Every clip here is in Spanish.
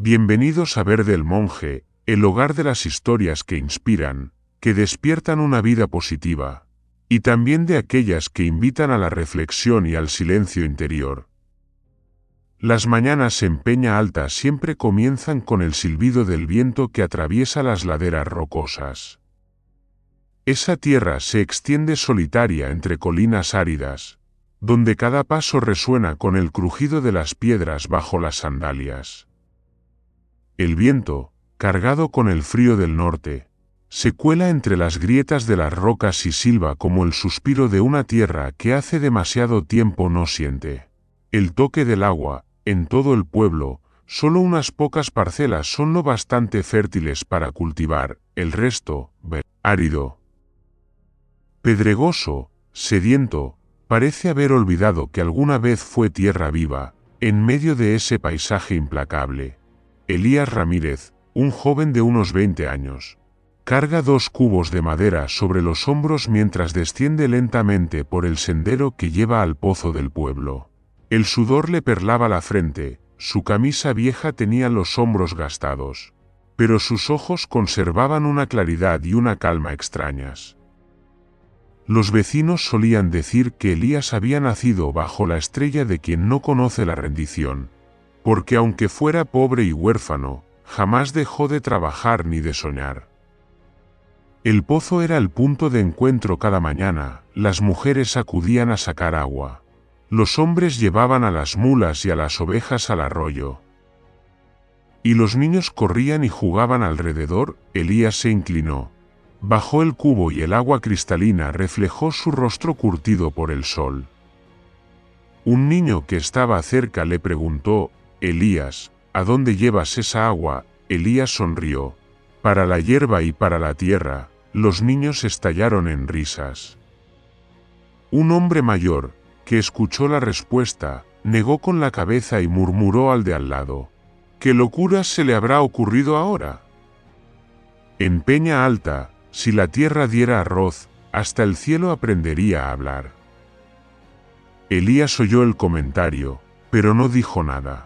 Bienvenidos a Ver del Monje, el hogar de las historias que inspiran, que despiertan una vida positiva, y también de aquellas que invitan a la reflexión y al silencio interior. Las mañanas en Peña Alta siempre comienzan con el silbido del viento que atraviesa las laderas rocosas. Esa tierra se extiende solitaria entre colinas áridas, donde cada paso resuena con el crujido de las piedras bajo las sandalias. El viento, cargado con el frío del norte, se cuela entre las grietas de las rocas y silba como el suspiro de una tierra que hace demasiado tiempo no siente. El toque del agua, en todo el pueblo, solo unas pocas parcelas son lo bastante fértiles para cultivar, el resto, árido. Pedregoso, sediento, parece haber olvidado que alguna vez fue tierra viva, en medio de ese paisaje implacable. Elías Ramírez, un joven de unos 20 años, carga 2 cubos de madera sobre los hombros mientras desciende lentamente por el sendero que lleva al pozo del pueblo. El sudor le perlaba la frente, su camisa vieja tenía los hombros gastados, pero sus ojos conservaban una claridad y una calma extrañas. Los vecinos solían decir que Elías había nacido bajo la estrella de quien no conoce la rendición, porque aunque fuera pobre y huérfano, jamás dejó de trabajar ni de soñar. El pozo era el punto de encuentro cada mañana, las mujeres acudían a sacar agua. Los hombres llevaban a las mulas y a las ovejas al arroyo. Y los niños corrían y jugaban alrededor. Elías se inclinó. Bajó el cubo y el agua cristalina reflejó su rostro curtido por el sol. Un niño que estaba cerca le preguntó: «Elías, ¿a dónde llevas esa agua?». Elías sonrió. «Para la hierba y para la tierra». Los niños estallaron en risas. Un hombre mayor, que escuchó la respuesta, negó con la cabeza y murmuró al de al lado: «¿Qué locura se le habrá ocurrido ahora?». En Peña Alta, si la tierra diera arroz, hasta el cielo aprendería a hablar. Elías oyó el comentario, pero no dijo nada.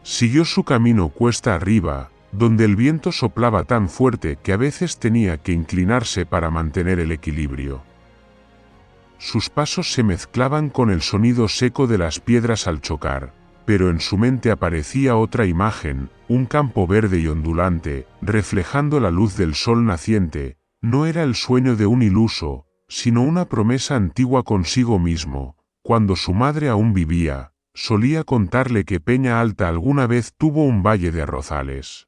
Siguió su camino cuesta arriba, donde el viento soplaba tan fuerte que a veces tenía que inclinarse para mantener el equilibrio. Sus pasos se mezclaban con el sonido seco de las piedras al chocar, pero en su mente aparecía otra imagen, un campo verde y ondulante, reflejando la luz del sol naciente. No era el sueño de un iluso, sino una promesa antigua consigo mismo. Cuando su madre aún vivía, solía contarle que Peña Alta alguna vez tuvo un valle de arrozales.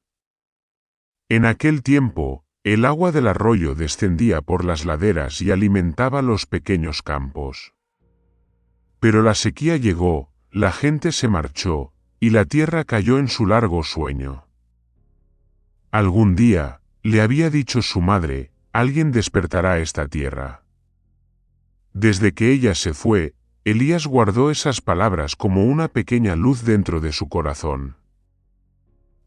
En aquel tiempo, el agua del arroyo descendía por las laderas y alimentaba los pequeños campos. Pero la sequía llegó, la gente se marchó, y la tierra cayó en su largo sueño. Algún día, le había dicho su madre, alguien despertará esta tierra. Desde que ella se fue, Elías guardó esas palabras como una pequeña luz dentro de su corazón.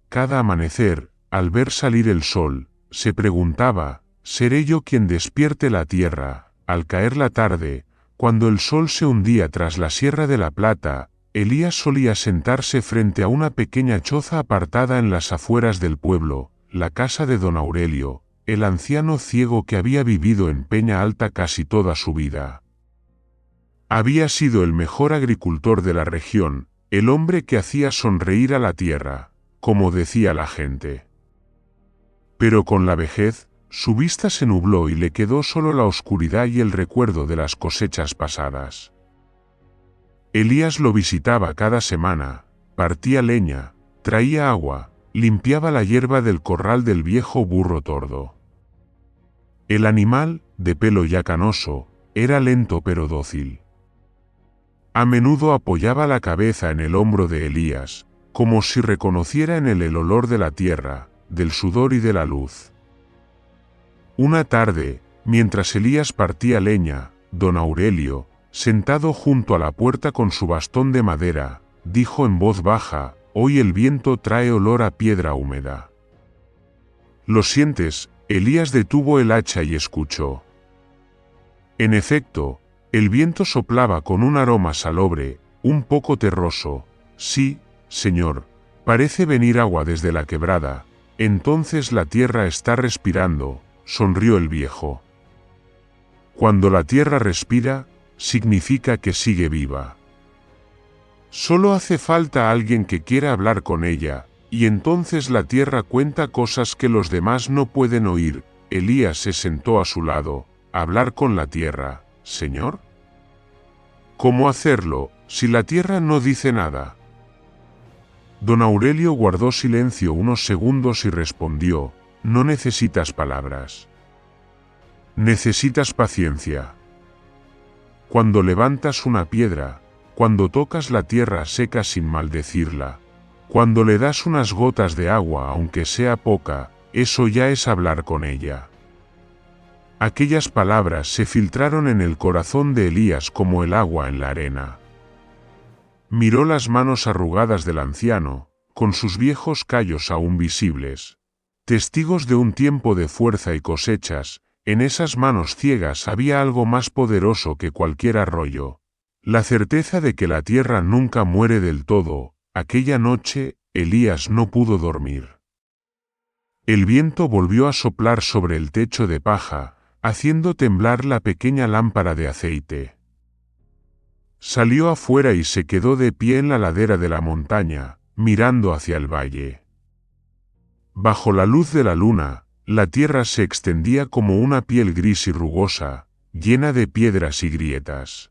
Cada amanecer, al ver salir el sol, se preguntaba: ¿seré yo quien despierte la tierra? Al caer la tarde, cuando el sol se hundía tras la Sierra de la Plata, Elías solía sentarse frente a una pequeña choza apartada en las afueras del pueblo, la casa de don Aurelio, el anciano ciego que había vivido en Peña Alta casi toda su vida. Había sido el mejor agricultor de la región, el hombre que hacía sonreír a la tierra, como decía la gente. Pero con la vejez, su vista se nubló y le quedó solo la oscuridad y el recuerdo de las cosechas pasadas. Elías lo visitaba cada semana, partía leña, traía agua, limpiaba la hierba del corral del viejo burro tordo. El animal, de pelo ya canoso, era lento pero dócil. A menudo apoyaba la cabeza en el hombro de Elías, como si reconociera en él el olor de la tierra, del sudor y de la luz. Una tarde, mientras Elías partía leña, don Aurelio, sentado junto a la puerta con su bastón de madera, dijo en voz baja: «Hoy el viento trae olor a piedra húmeda». «¿Lo sientes?». Elías detuvo el hacha y escuchó. En efecto, el viento soplaba con un aroma salobre, un poco terroso. «Sí, señor», Parece venir agua desde la quebrada, entonces la tierra está respirando, sonrió el viejo. Cuando la tierra respira, significa que sigue viva. Solo hace falta alguien que quiera hablar con ella, y entonces la tierra cuenta cosas que los demás no pueden oír. Elías se sentó a su lado. ¿Hablar con la tierra, señor? ¿Cómo hacerlo, si la tierra no dice nada? Don Aurelio guardó silencio unos segundos y respondió: no necesitas palabras. Necesitas paciencia. Cuando levantas una piedra, cuando tocas la tierra seca sin maldecirla, cuando le das unas gotas de agua aunque sea poca, eso ya es hablar con ella. Aquellas palabras se filtraron en el corazón de Elías como el agua en la arena. Miró las manos arrugadas del anciano, con sus viejos callos aún visibles, testigos de un tiempo de fuerza y cosechas. En esas manos ciegas había algo más poderoso que cualquier arroyo, la certeza de que la tierra nunca muere del todo. Aquella noche, Elías no pudo dormir. El viento volvió a soplar sobre el techo de paja, haciendo temblar la pequeña lámpara de aceite. Salió afuera y se quedó de pie en la ladera de la montaña, mirando hacia el valle. Bajo la luz de la luna, la tierra se extendía como una piel gris y rugosa, llena de piedras y grietas.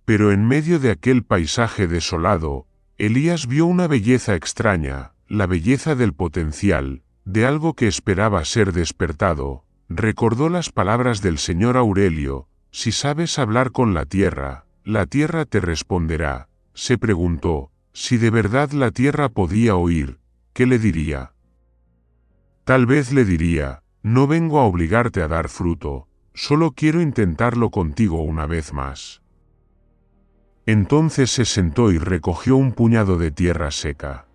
Pero en medio de aquel paisaje desolado, Elías vio una belleza extraña, la belleza del potencial, de algo que esperaba ser despertado. Recordó las palabras del señor Aurelio: si sabes hablar con la tierra te responderá. Se preguntó, si de verdad la tierra podía oír, ¿qué le diría? Tal vez le diría: no vengo a obligarte a dar fruto, solo quiero intentarlo contigo una vez más. Entonces se sentó y recogió un puñado de tierra seca.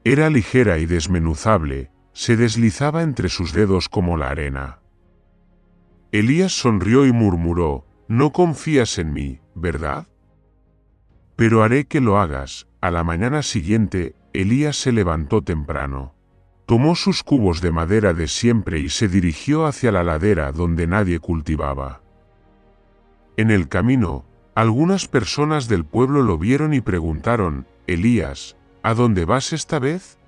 Era ligera y desmenuzable, se deslizaba entre sus dedos como la arena. Elías sonrió y murmuró: no confías en mí, ¿verdad? Pero haré que lo hagas. A la mañana siguiente, Elías se levantó temprano. Tomó sus cubos de madera de siempre y se dirigió hacia la ladera donde nadie cultivaba. En el camino, algunas personas del pueblo lo vieron y preguntaron: Elías, ¿a dónde vas esta vez?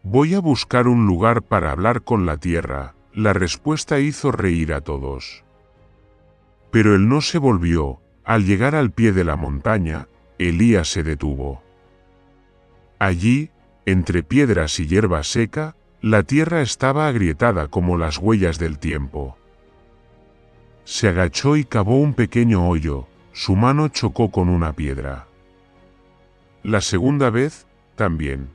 Voy a buscar un lugar para hablar con la tierra. La respuesta hizo reír a todos. Pero él no se volvió. Al llegar al pie de la montaña, Elías se detuvo. Allí, entre piedras y hierba seca, la tierra estaba agrietada como las huellas del tiempo. Se agachó y cavó un pequeño hoyo, su mano chocó con una piedra. La segunda vez, también.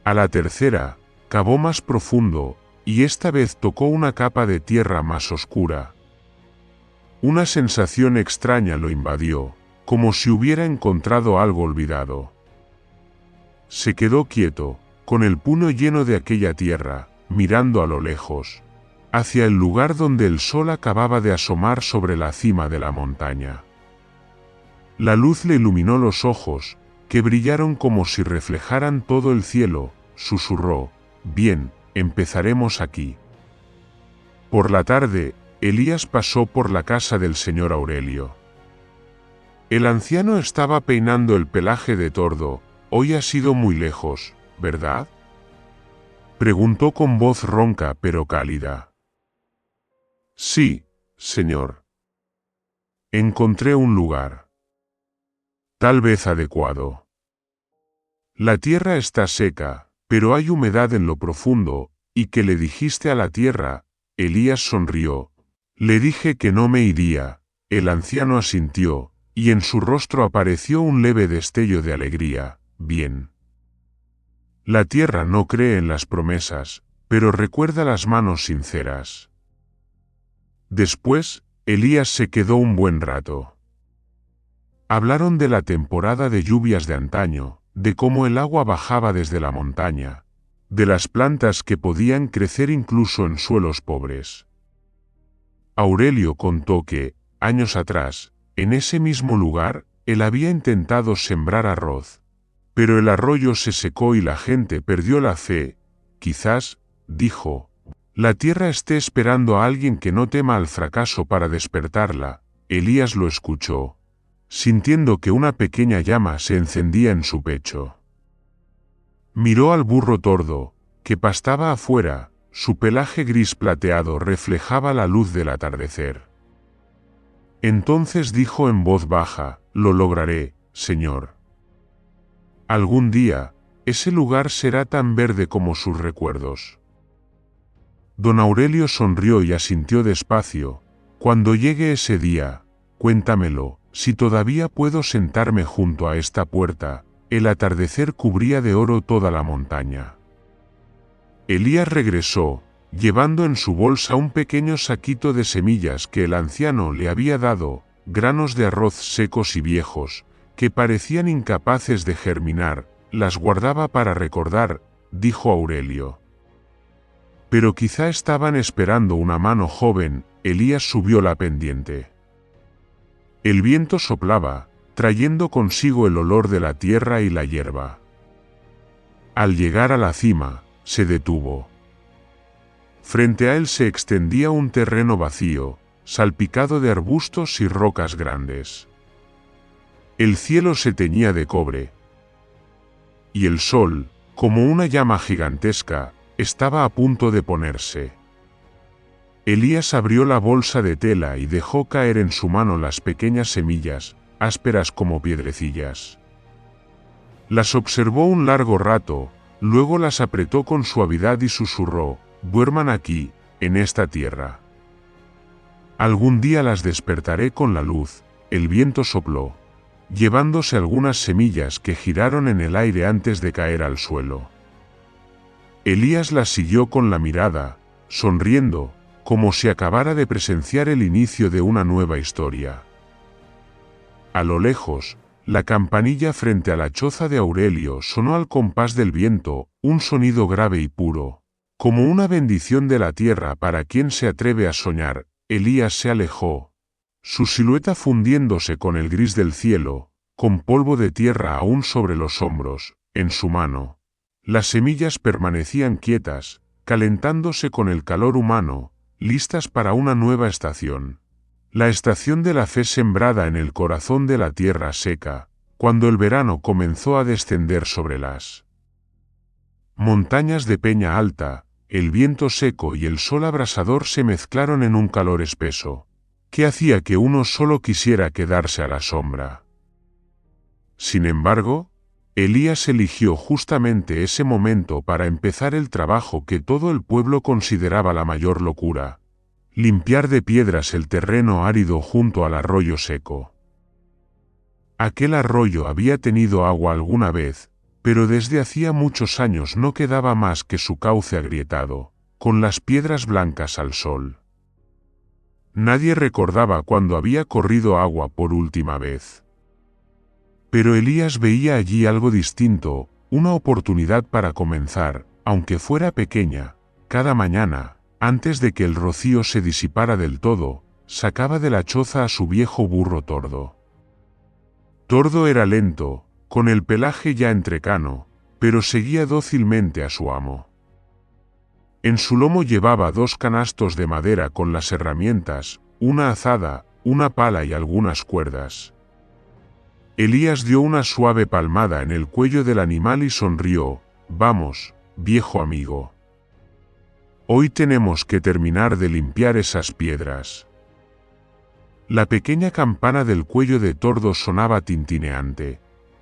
A la tercera, cavó más profundo, y esta vez tocó una capa de tierra más oscura. Una sensación extraña lo invadió, como si hubiera encontrado algo olvidado. Se quedó quieto, con el puño lleno de aquella tierra, mirando a lo lejos, hacia el lugar donde el sol acababa de asomar sobre la cima de la montaña. La luz le iluminó los ojos, que brillaron como si reflejaran todo el cielo. Susurró: bien, empezaremos aquí. Por la tarde, Elías pasó por la casa del señor Aurelio. El anciano estaba peinando el pelaje de tordo. Hoy has ido muy lejos, ¿verdad? Preguntó con voz ronca pero cálida. Sí, señor. Encontré un lugar. Tal vez adecuado. La tierra está seca, pero hay humedad en lo profundo. ¿Y qué le dijiste a la tierra? Elías sonrió. Le dije que no me iría. El anciano asintió, y en su rostro apareció un leve destello de alegría. Bien. La tierra no cree en las promesas, pero recuerda las manos sinceras. Después, Elías se quedó un buen rato. Hablaron de la temporada de lluvias de antaño, de cómo el agua bajaba desde la montaña, de las plantas que podían crecer incluso en suelos pobres. Aurelio contó que, años atrás, en ese mismo lugar, él había intentado sembrar arroz, Pero el arroyo se secó y la gente perdió la fe. Quizás, dijo, la tierra esté esperando a alguien que no tema al fracaso para despertarla. Elías lo escuchó, sintiendo que una pequeña llama se encendía en su pecho. Miró al burro tordo, que pastaba afuera, su pelaje gris plateado reflejaba la luz del atardecer. Entonces dijo en voz baja, lo lograré, Señor. Algún día, ese lugar será tan verde como sus recuerdos. Don Aurelio sonrió y asintió despacio. Cuando llegue ese día, cuéntamelo, si todavía puedo sentarme junto a esta puerta. El atardecer cubría de oro toda la montaña. Elías regresó, llevando en su bolsa un pequeño saquito de semillas que el anciano le había dado, granos de arroz secos y viejos, que parecían incapaces de germinar. Las guardaba para recordar, dijo Aurelio. Pero quizá estaban esperando una mano joven. Elías subió la pendiente. El viento soplaba, trayendo consigo el olor de la tierra y la hierba. Al llegar a la cima, se detuvo. Frente a él se extendía un terreno vacío, salpicado de arbustos y rocas grandes. El cielo se teñía de cobre, y el sol, como una llama gigantesca, estaba a punto de ponerse. Elías abrió la bolsa de tela y dejó caer en su mano las pequeñas semillas, ásperas como piedrecillas. Las observó un largo rato, luego las apretó con suavidad y susurró, duerman aquí, en esta tierra. Algún día las despertaré con la luz. El viento sopló, llevándose algunas semillas que giraron en el aire antes de caer al suelo. Elías las siguió con la mirada, sonriendo, como si acabara de presenciar el inicio de una nueva historia. A lo lejos, la campanilla frente a la choza de Aurelio sonó al compás del viento, un sonido grave y puro, como una bendición de la tierra para quien se atreve a soñar. Elías se alejó, su silueta fundiéndose con el gris del cielo, con polvo de tierra aún sobre los hombros. En su mano, las semillas permanecían quietas, calentándose con el calor humano, listas para una nueva estación. La estación de la fe sembrada en el corazón de la tierra seca, cuando el verano comenzó a descender sobre las montañas de Peña Alta. El viento seco y el sol abrasador se mezclaron en un calor espeso, que hacía que uno solo quisiera quedarse a la sombra. Sin embargo, Elías eligió justamente ese momento para empezar el trabajo que todo el pueblo consideraba la mayor locura: limpiar de piedras el terreno árido junto al arroyo seco. Aquel arroyo había tenido agua alguna vez, pero desde hacía muchos años no quedaba más que su cauce agrietado, con las piedras blancas al sol. Nadie recordaba cuándo había corrido agua por última vez. Pero Elías veía allí algo distinto, una oportunidad para comenzar, aunque fuera pequeña. Cada mañana, antes de que el rocío se disipara del todo, sacaba de la choza a su viejo burro Tordo. Tordo era lento, con el pelaje ya entrecano, pero seguía dócilmente a su amo. En su lomo llevaba 2 canastos de madera con las herramientas, una azada, una pala y algunas cuerdas. Elías dio una suave palmada en el cuello del animal y sonrió. Vamos, viejo amigo. Hoy tenemos que terminar de limpiar esas piedras. La pequeña campana del cuello de Tordo sonaba tintineante,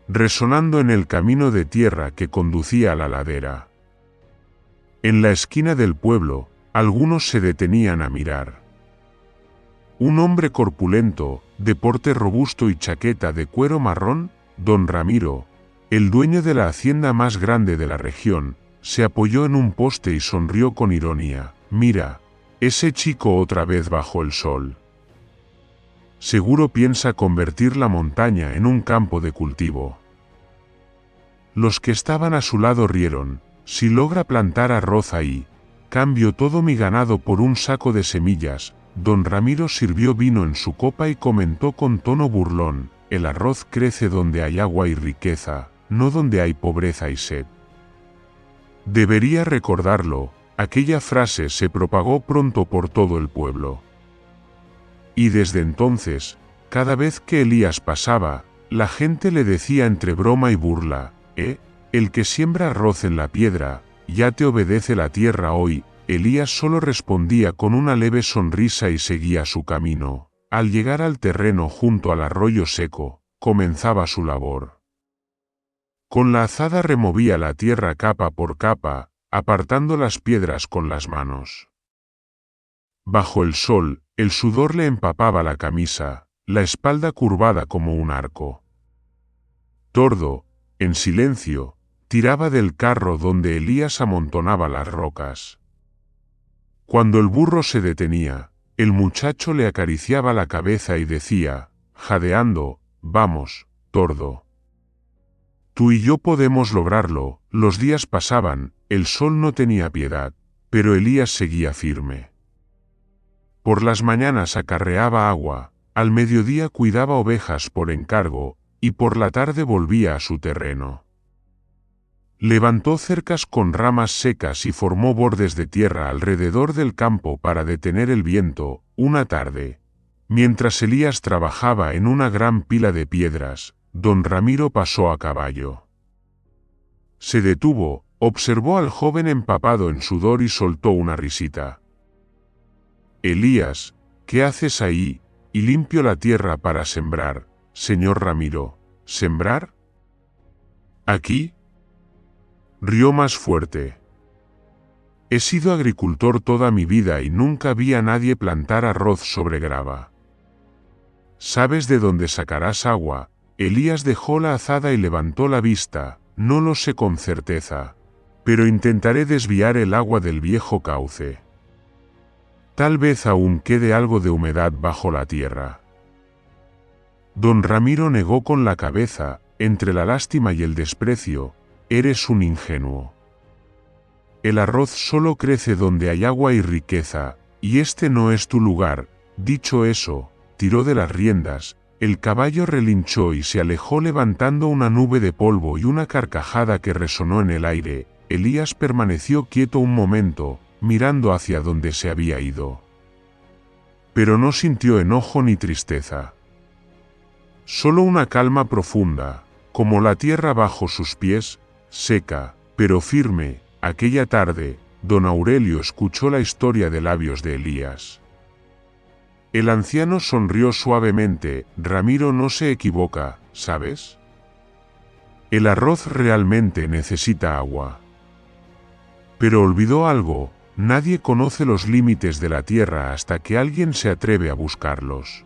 resonando en el camino de tierra que conducía a la ladera. En la esquina del pueblo, algunos se detenían a mirar. Un hombre corpulento, de porte robusto y chaqueta de cuero marrón, don Ramiro, el dueño de la hacienda más grande de la región, se apoyó en un poste y sonrió con ironía. Mira, ese chico otra vez bajo el sol. Seguro piensa convertir la montaña en un campo de cultivo. Los que estaban a su lado rieron. Si logra plantar arroz ahí, cambio todo mi ganado por un saco de semillas. Don Ramiro sirvió vino en su copa y comentó con tono burlón: el arroz crece donde hay agua y riqueza, no donde hay pobreza y sed. Debería recordarlo, aquella frase se propagó pronto por todo el pueblo. Y desde entonces, cada vez que Elías pasaba, la gente le decía entre broma y burla, el que siembra arroz en la piedra, ya te obedece la tierra hoy. Elías solo respondía con una leve sonrisa y seguía su camino. Al llegar al terreno junto al arroyo seco, comenzaba su labor. Con la azada removía la tierra capa por capa, apartando las piedras con las manos. Bajo el sol, el sudor le empapaba la camisa, la espalda curvada como un arco. Tordo, en silencio, tiraba del carro donde Elías amontonaba las rocas. Cuando el burro se detenía, el muchacho le acariciaba la cabeza y decía, jadeando, vamos, Tordo. Tú y yo podemos lograrlo. Los días pasaban, el sol no tenía piedad, pero Elías seguía firme. Por las mañanas acarreaba agua, al mediodía cuidaba ovejas por encargo, y por la tarde volvía a su terreno. Levantó cercas con ramas secas y formó bordes de tierra alrededor del campo para detener el viento. Una tarde, mientras Elías trabajaba en una gran pila de piedras, don Ramiro pasó a caballo. Se detuvo, observó al joven empapado en sudor y soltó una risita. Elías, ¿qué haces ahí? Y limpio la tierra para sembrar, señor Ramiro. ¿Sembrar? ¿Aquí? Rió más fuerte. He sido agricultor toda mi vida y nunca vi a nadie plantar arroz sobre grava. ¿Sabes de dónde sacarás agua? Elías dejó la azada y levantó la vista. No lo sé con certeza, pero intentaré desviar el agua del viejo cauce. Tal vez aún quede algo de humedad bajo la tierra. Don Ramiro negó con la cabeza, entre la lástima y el desprecio. Eres un ingenuo. El arroz solo crece donde hay agua y riqueza, y este no es tu lugar. Dicho eso, tiró de las riendas, el caballo relinchó y se alejó levantando una nube de polvo y una carcajada que resonó en el aire. Elías permaneció quieto un momento, mirando hacia donde se había ido. Pero no sintió enojo ni tristeza. Solo una calma profunda, como la tierra bajo sus pies, seca, pero firme. Aquella tarde, don Aurelio escuchó la historia de labios de Elías. El anciano sonrió suavemente. Ramiro no se equivoca, ¿sabes? El arroz realmente necesita agua. Pero olvidó algo, nadie conoce los límites de la tierra hasta que alguien se atreve a buscarlos.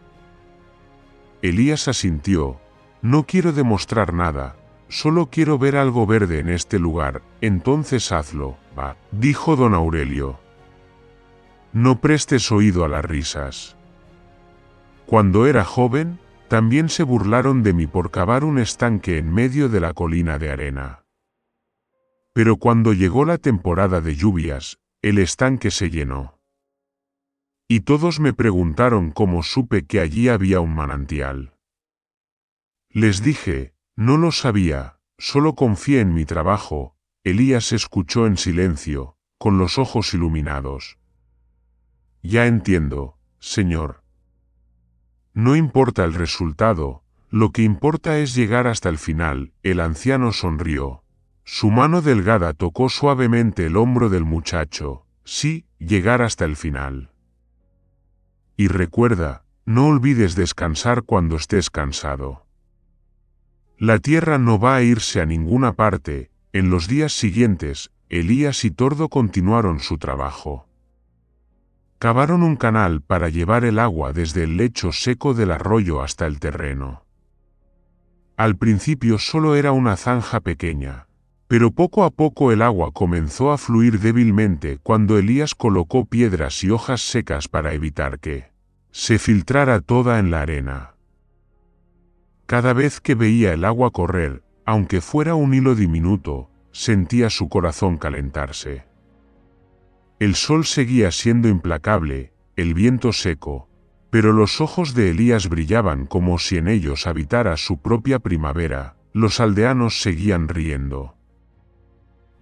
Elías asintió. No quiero demostrar nada, solo quiero ver algo verde en este lugar. Entonces hazlo, va, dijo don Aurelio. No prestes oído a las risas. Cuando era joven, también se burlaron de mí por cavar un estanque en medio de la colina de arena. Pero cuando llegó la temporada de lluvias, el estanque se llenó. Y todos me preguntaron cómo supe que allí había un manantial. Les dije, no lo sabía, solo confié en mi trabajo. Elías escuchó en silencio, con los ojos iluminados. Ya entiendo, señor. No importa el resultado, lo que importa es llegar hasta el final. El anciano sonrió. Su mano delgada tocó suavemente el hombro del muchacho. Sí, llegar hasta el final. Y recuerda, no olvides descansar cuando estés cansado. La tierra no va a irse a ninguna parte. En los días siguientes, Elías y Tordo continuaron su trabajo. Cavaron un canal para llevar el agua desde el lecho seco del arroyo hasta el terreno. Al principio solo era una zanja pequeña, pero poco a poco el agua comenzó a fluir débilmente cuando Elías colocó piedras y hojas secas para evitar que se filtrara toda en la arena. Cada vez que veía el agua correr, aunque fuera un hilo diminuto, sentía su corazón calentarse. El sol seguía siendo implacable, el viento seco, pero los ojos de Elías brillaban como si en ellos habitara su propia primavera. los aldeanos seguían riendo.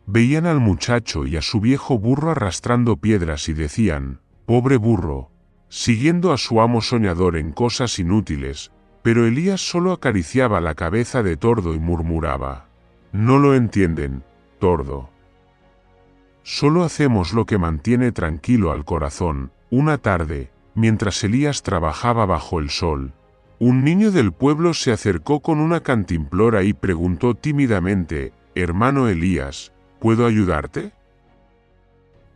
Veían al muchacho y a su viejo burro arrastrando piedras y decían, «Pobre burro», siguiendo a su amo soñador en cosas inútiles, pero Elías solo acariciaba la cabeza de Tordo y murmuraba, «No lo entienden, Tordo. Solo hacemos lo que mantiene tranquilo al corazón». Una tarde, mientras Elías trabajaba bajo el sol, un niño del pueblo se acercó con una cantimplora y preguntó tímidamente, «Hermano Elías, ¿puedo ayudarte?».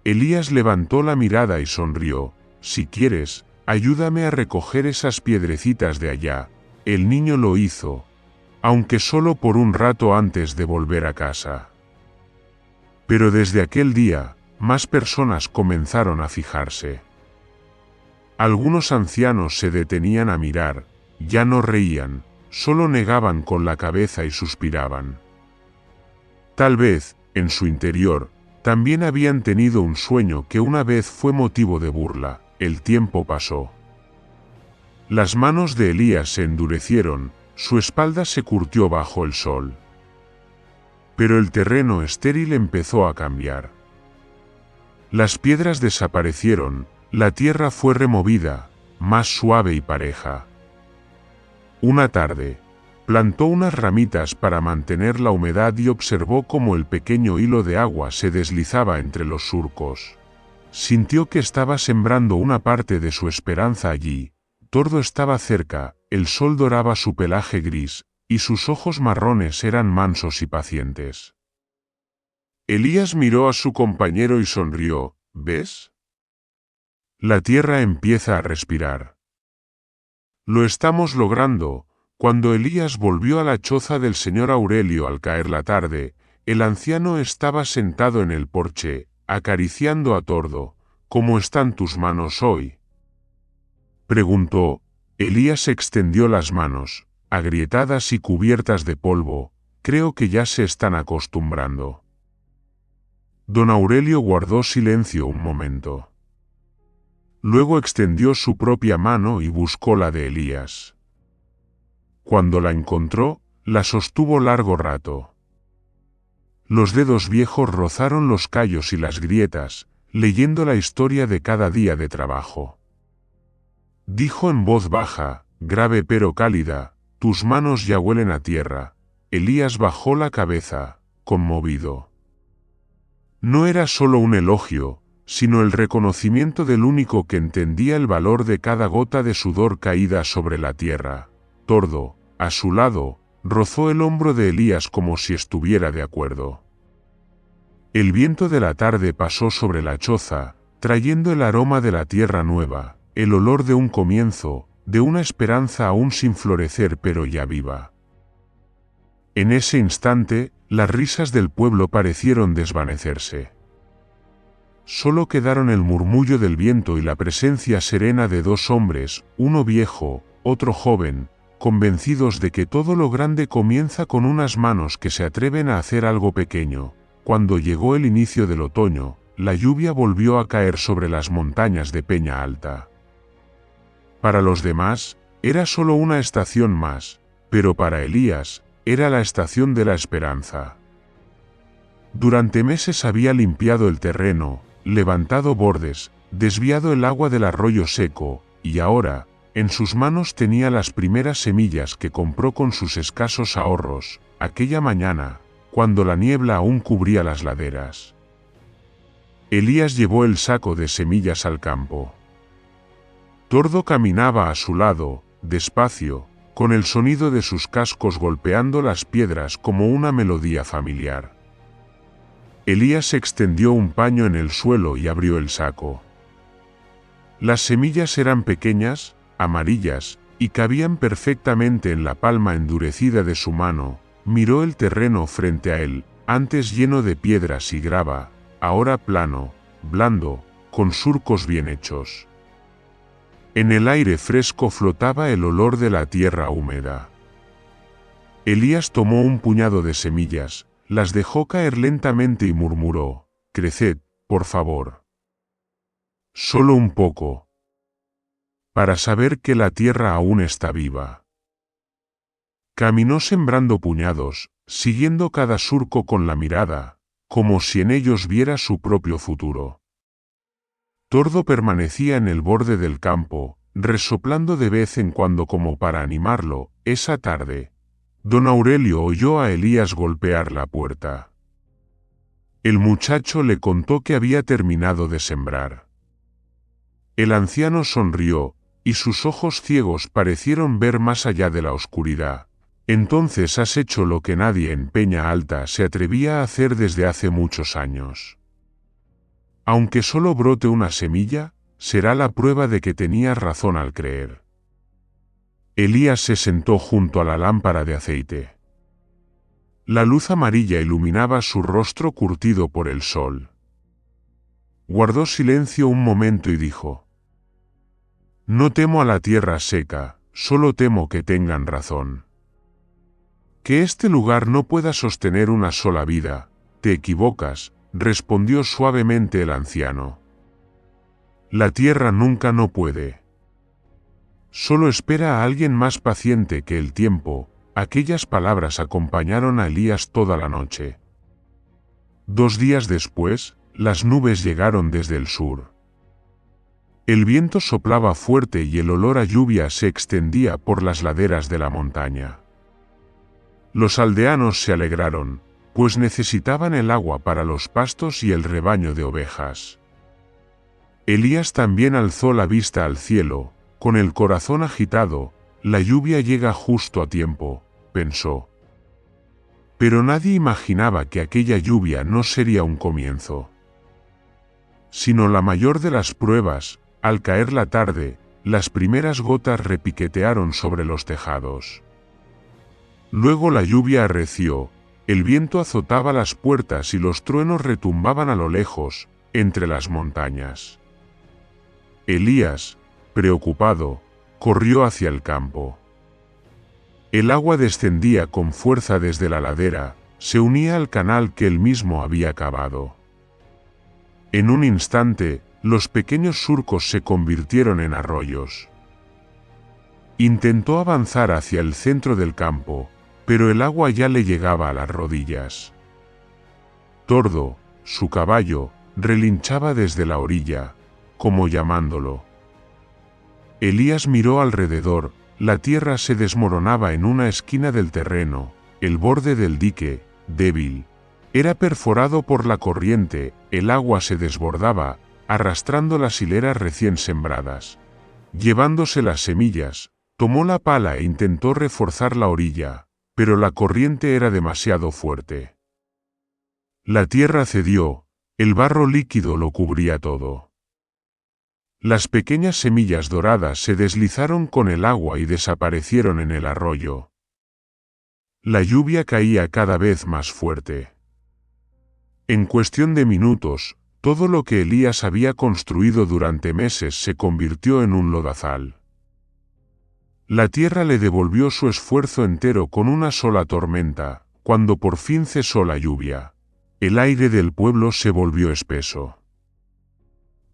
Elías levantó la mirada y sonrió, «Si quieres, ayúdame a recoger esas piedrecitas de allá». El niño lo hizo, aunque solo por un rato antes de volver a casa. Pero desde aquel día, más personas comenzaron a fijarse. Algunos ancianos se detenían a mirar, ya no reían, solo negaban con la cabeza y suspiraban. Tal vez, en su interior, también habían tenido un sueño que una vez fue motivo de burla. El tiempo pasó. Las manos de Elías se endurecieron, su espalda se curtió bajo el sol. Pero el terreno estéril empezó a cambiar. Las piedras desaparecieron, la tierra fue removida, más suave y pareja. Una tarde, plantó unas ramitas para mantener la humedad y observó cómo el pequeño hilo de agua se deslizaba entre los surcos. Sintió que estaba sembrando una parte de su esperanza allí. Tordo estaba cerca, el sol doraba su pelaje gris, y sus ojos marrones eran mansos y pacientes. Elías miró a su compañero y sonrió, ¿ves? La tierra empieza a respirar. Lo estamos logrando. Cuando Elías volvió a la choza del señor Aurelio al caer la tarde, el anciano estaba sentado en el porche, acariciando a Tordo. «¿Cómo están tus manos hoy?», preguntó. Elías extendió las manos, agrietadas y cubiertas de polvo. «Creo que ya se están acostumbrando». Don Aurelio guardó silencio un momento. Luego extendió su propia mano y buscó la de Elías. Cuando la encontró, la sostuvo largo rato. Los dedos viejos rozaron los callos y las grietas, leyendo la historia de cada día de trabajo. Dijo en voz baja, grave pero cálida, «Tus manos ya huelen a tierra». Elías bajó la cabeza, conmovido. No era solo un elogio, sino el reconocimiento del único que entendía el valor de cada gota de sudor caída sobre la tierra. Tordo, a su lado, rozó el hombro de Elías como si estuviera de acuerdo. El viento de la tarde pasó sobre la choza, trayendo el aroma de la tierra nueva, el olor de un comienzo, de una esperanza aún sin florecer pero ya viva. En ese instante, las risas del pueblo parecieron desvanecerse. Solo quedaron el murmullo del viento y la presencia serena de dos hombres, uno viejo, otro joven, convencidos de que todo lo grande comienza con unas manos que se atreven a hacer algo pequeño. Cuando llegó el inicio del otoño, la lluvia volvió a caer sobre las montañas de Peña Alta. Para los demás, era solo una estación más, pero para Elías, era la estación de la esperanza. Durante meses había limpiado el terreno, levantado bordes, desviado el agua del arroyo seco, y ahora, en sus manos tenía las primeras semillas que compró con sus escasos ahorros, aquella mañana, cuando la niebla aún cubría las laderas. Elías llevó el saco de semillas al campo. Tordo caminaba a su lado, despacio, con el sonido de sus cascos golpeando las piedras como una melodía familiar. Elías extendió un paño en el suelo y abrió el saco. Las semillas eran pequeñas, amarillas, y cabían perfectamente en la palma endurecida de su mano. Miró el terreno frente a él, antes lleno de piedras y grava, ahora plano, blando, con surcos bien hechos. En el aire fresco flotaba el olor de la tierra húmeda. Elías tomó un puñado de semillas, las dejó caer lentamente y murmuró, «Creced, por favor. Solo un poco. Para saber que la tierra aún está viva». Caminó sembrando puñados, siguiendo cada surco con la mirada, como si en ellos viera su propio futuro. Tordo permanecía en el borde del campo, resoplando de vez en cuando como para animarlo. Esa tarde, don Aurelio oyó a Elías golpear la puerta. El muchacho le contó que había terminado de sembrar. El anciano sonrió, y sus ojos ciegos parecieron ver más allá de la oscuridad. Entonces has hecho lo que nadie en Peña Alta se atrevía a hacer desde hace muchos años. Aunque solo brote una semilla, será la prueba de que tenías razón al creer. Elías se sentó junto a la lámpara de aceite. La luz amarilla iluminaba su rostro curtido por el sol. Guardó silencio un momento y dijo: No temo a la tierra seca, solo temo que tengan razón. Que este lugar no pueda sostener una sola vida. Te equivocas, respondió suavemente el anciano. La tierra nunca no puede. Solo espera a alguien más paciente que el tiempo. Aquellas palabras acompañaron a Elías toda la noche. 2 días después, las nubes llegaron desde el sur. El viento soplaba fuerte y el olor a lluvia se extendía por las laderas de la montaña. Los aldeanos se alegraron, pues necesitaban el agua para los pastos y el rebaño de ovejas. Elías también alzó la vista al cielo, con el corazón agitado. La lluvia llega justo a tiempo, pensó. Pero nadie imaginaba que aquella lluvia no sería un comienzo, sino la mayor de las pruebas. Al caer la tarde, las primeras gotas repiquetearon sobre los tejados. Luego la lluvia arreció, el viento azotaba las puertas y los truenos retumbaban a lo lejos, entre las montañas. Elías, preocupado, corrió hacia el campo. El agua descendía con fuerza desde la ladera, se unía al canal que él mismo había cavado. En un instante, los pequeños surcos se convirtieron en arroyos. Intentó avanzar hacia el centro del campo, pero el agua ya le llegaba a las rodillas. Tordo, su caballo, relinchaba desde la orilla, como llamándolo. Elías miró alrededor. La tierra se desmoronaba en una esquina del terreno. El borde del dique, débil, era perforado por la corriente. El agua se desbordaba, arrastrando las hileras recién sembradas. Llevándose las semillas, tomó la pala e intentó reforzar la orilla, pero la corriente era demasiado fuerte. La tierra cedió, el barro líquido lo cubría todo. Las pequeñas semillas doradas se deslizaron con el agua y desaparecieron en el arroyo. La lluvia caía cada vez más fuerte. En cuestión de minutos, todo lo que Elías había construido durante meses se convirtió en un lodazal. La tierra le devolvió su esfuerzo entero con una sola tormenta. Cuando por fin cesó la lluvia, el aire del pueblo se volvió espeso.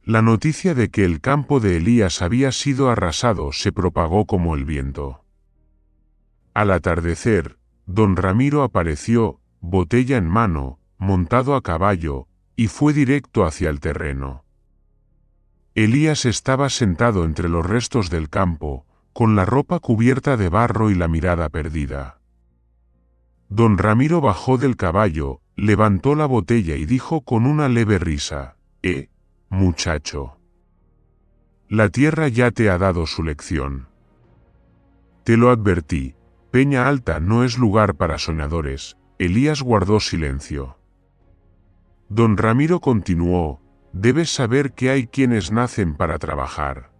La noticia de que el campo de Elías había sido arrasado se propagó como el viento. Al atardecer, don Ramiro apareció, botella en mano, montado a caballo, y fue directo hacia el terreno. Elías estaba sentado entre los restos del campo, con la ropa cubierta de barro y la mirada perdida. Don Ramiro bajó del caballo, levantó la botella y dijo con una leve risa: muchacho. La tierra ya te ha dado su lección. Te lo advertí, Peña Alta no es lugar para soñadores. Elías guardó silencio. Don Ramiro continuó: debes saber que hay quienes nacen para trabajar,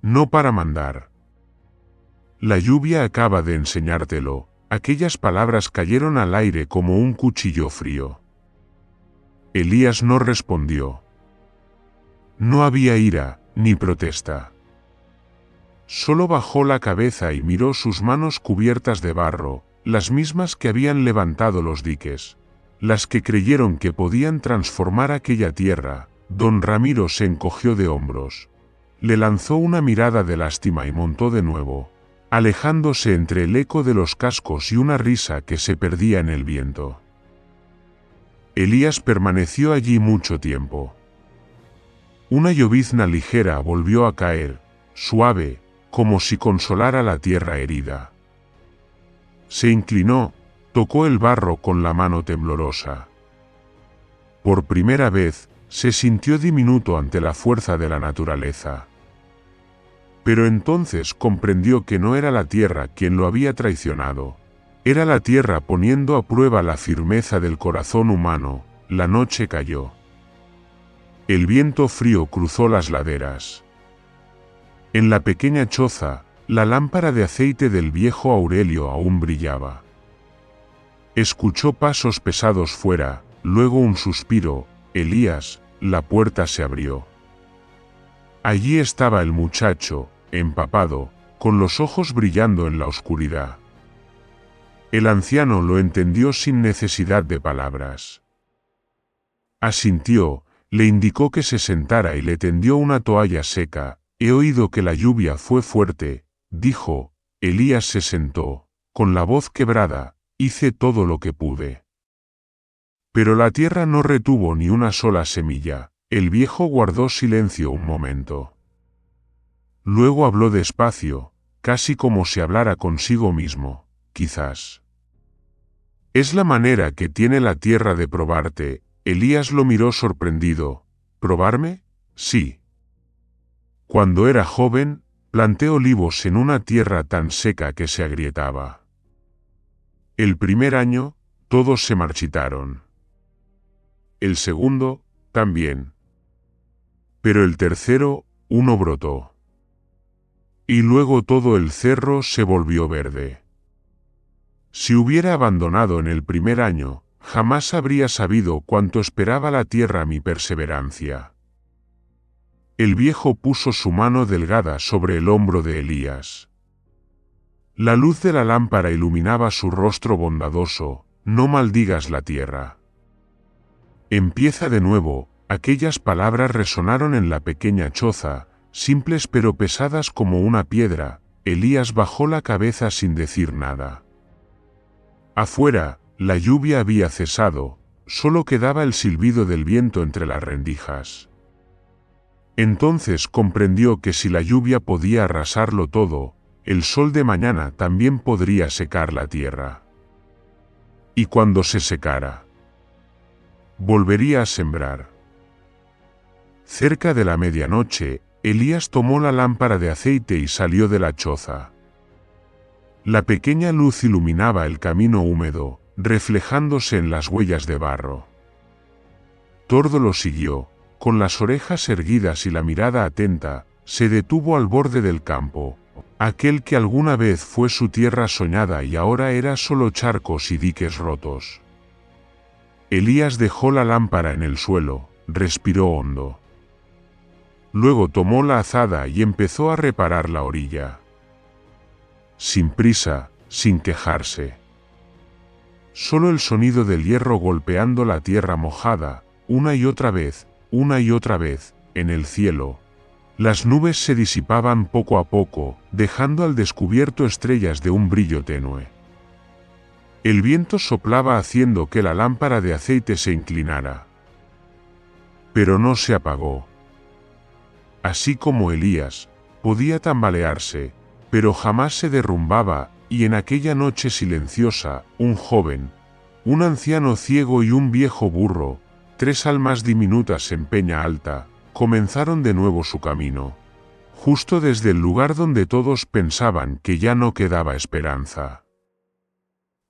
no para mandar. La lluvia acaba de enseñártelo. Aquellas palabras cayeron al aire como un cuchillo frío. Elías no respondió. No había ira, ni protesta. Solo bajó la cabeza y miró sus manos cubiertas de barro, las mismas que habían levantado los diques, las que creyeron que podían transformar aquella tierra. Don Ramiro se encogió de hombros. Le lanzó una mirada de lástima y montó de nuevo. alejándose entre el eco de los cascos y una risa que se perdía en el viento. Elías permaneció allí mucho tiempo. Una llovizna ligera volvió a caer, suave, como si consolara la tierra herida. Se inclinó, tocó el barro con la mano temblorosa. Por primera vez, se sintió diminuto ante la fuerza de la naturaleza. Pero entonces comprendió que no era la tierra quien lo había traicionado. Era la tierra poniendo a prueba la firmeza del corazón humano. La noche cayó. El viento frío cruzó las laderas. En la pequeña choza, la lámpara de aceite del viejo Aurelio aún brillaba. Escuchó pasos pesados fuera, luego un suspiro. Elías, la puerta se abrió. Allí estaba el muchacho, empapado, con los ojos brillando en la oscuridad. El anciano lo entendió sin necesidad de palabras. Asintió, le indicó que se sentara y le tendió una toalla seca. He oído que la lluvia fue fuerte, dijo. Elías se sentó, con la voz quebrada. Hice todo lo que pude. Pero la tierra no retuvo ni una sola semilla. El viejo guardó silencio un momento. Luego habló despacio, casi como si hablara consigo mismo. Quizás. Es la manera que tiene la tierra de probarte. Elías lo miró sorprendido. ¿Probarme? Sí. Cuando era joven, planté olivos en una tierra tan seca que se agrietaba. El primer año, todos se marchitaron. El segundo, también. Pero el tercero, uno brotó. Y luego todo el cerro se volvió verde. Si hubiera abandonado en el primer año, jamás habría sabido cuánto esperaba la tierra mi perseverancia. El viejo puso su mano delgada sobre el hombro de Elías. La luz de la lámpara iluminaba su rostro bondadoso. No maldigas la tierra. Empieza de nuevo. Aquellas palabras resonaron en la pequeña choza, simples pero pesadas como una piedra. Elías bajó la cabeza sin decir nada. Afuera, la lluvia había cesado, solo quedaba el silbido del viento entre las rendijas. Entonces comprendió que si la lluvia podía arrasarlo todo, el sol de mañana también podría secar la tierra. Y cuando se secara, volvería a sembrar. Cerca de la medianoche, Elías tomó la lámpara de aceite y salió de la choza. La pequeña luz iluminaba el camino húmedo, reflejándose en las huellas de barro. Tordo lo siguió, con las orejas erguidas y la mirada atenta. Se detuvo al borde del campo, aquel que alguna vez fue su tierra soñada y ahora era solo charcos y diques rotos. Elías dejó la lámpara en el suelo, respiró hondo. Luego tomó la azada y empezó a reparar la orilla. Sin prisa, sin quejarse. Solo el sonido del hierro golpeando la tierra mojada, una y otra vez, en el cielo. Las nubes se disipaban poco a poco, dejando al descubierto estrellas de un brillo tenue. El viento soplaba haciendo que la lámpara de aceite se inclinara. Pero no se apagó. Así como Elías, podía tambalearse, pero jamás se derrumbaba, y en aquella noche silenciosa, un joven, un anciano ciego y un viejo burro, 3 almas diminutas en peña alta, comenzaron de nuevo su camino, justo desde el lugar donde todos pensaban que ya no quedaba esperanza.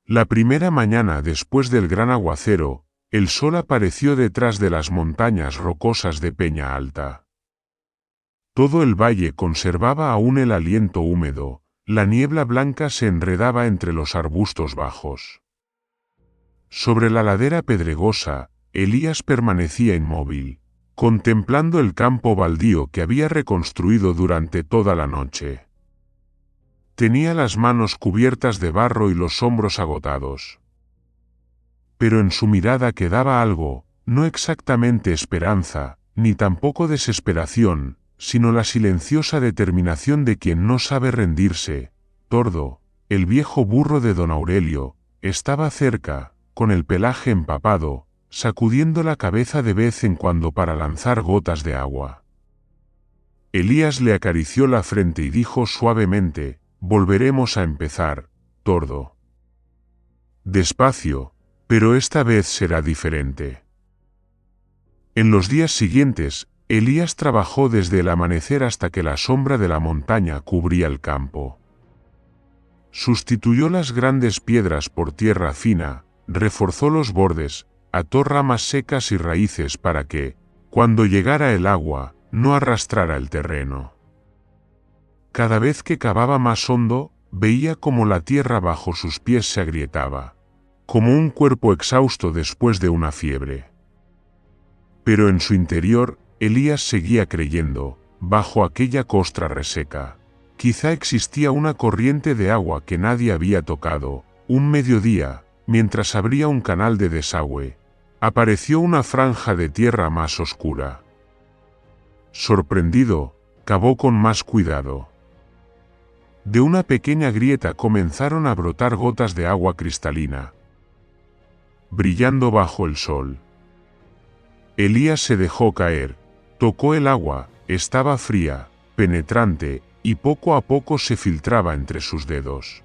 La primera mañana después del gran aguacero, el sol apareció detrás de las montañas rocosas de peña alta. Todo el valle conservaba aún el aliento húmedo, la niebla blanca se enredaba entre los arbustos bajos. Sobre la ladera pedregosa, Elías permanecía inmóvil, contemplando el campo baldío que había reconstruido durante toda la noche. Tenía las manos cubiertas de barro y los hombros agotados. Pero en su mirada quedaba algo, no exactamente esperanza, ni tampoco desesperación, sino la silenciosa determinación de quien no sabe rendirse. Tordo, el viejo burro de don Aurelio, estaba cerca, con el pelaje empapado, sacudiendo la cabeza de vez en cuando para lanzar gotas de agua. Elías le acarició la frente y dijo suavemente: «Volveremos a empezar, Tordo. Despacio, pero esta vez será diferente». En los días siguientes, Elías trabajó desde el amanecer hasta que la sombra de la montaña cubría el campo. Sustituyó las grandes piedras por tierra fina, reforzó los bordes, ató ramas secas y raíces para que, cuando llegara el agua, no arrastrara el terreno. Cada vez que cavaba más hondo, veía como la tierra bajo sus pies se agrietaba, como un cuerpo exhausto después de una fiebre. Pero en su interior, Elías seguía creyendo, bajo aquella costra reseca. Quizá existía una corriente de agua que nadie había tocado. Un mediodía, mientras abría un canal de desagüe, apareció una franja de tierra más oscura. Sorprendido, cavó con más cuidado. De una pequeña grieta comenzaron a brotar gotas de agua cristalina, brillando bajo el sol. Elías se dejó caer, tocó el agua, estaba fría, penetrante, y poco a poco se filtraba entre sus dedos.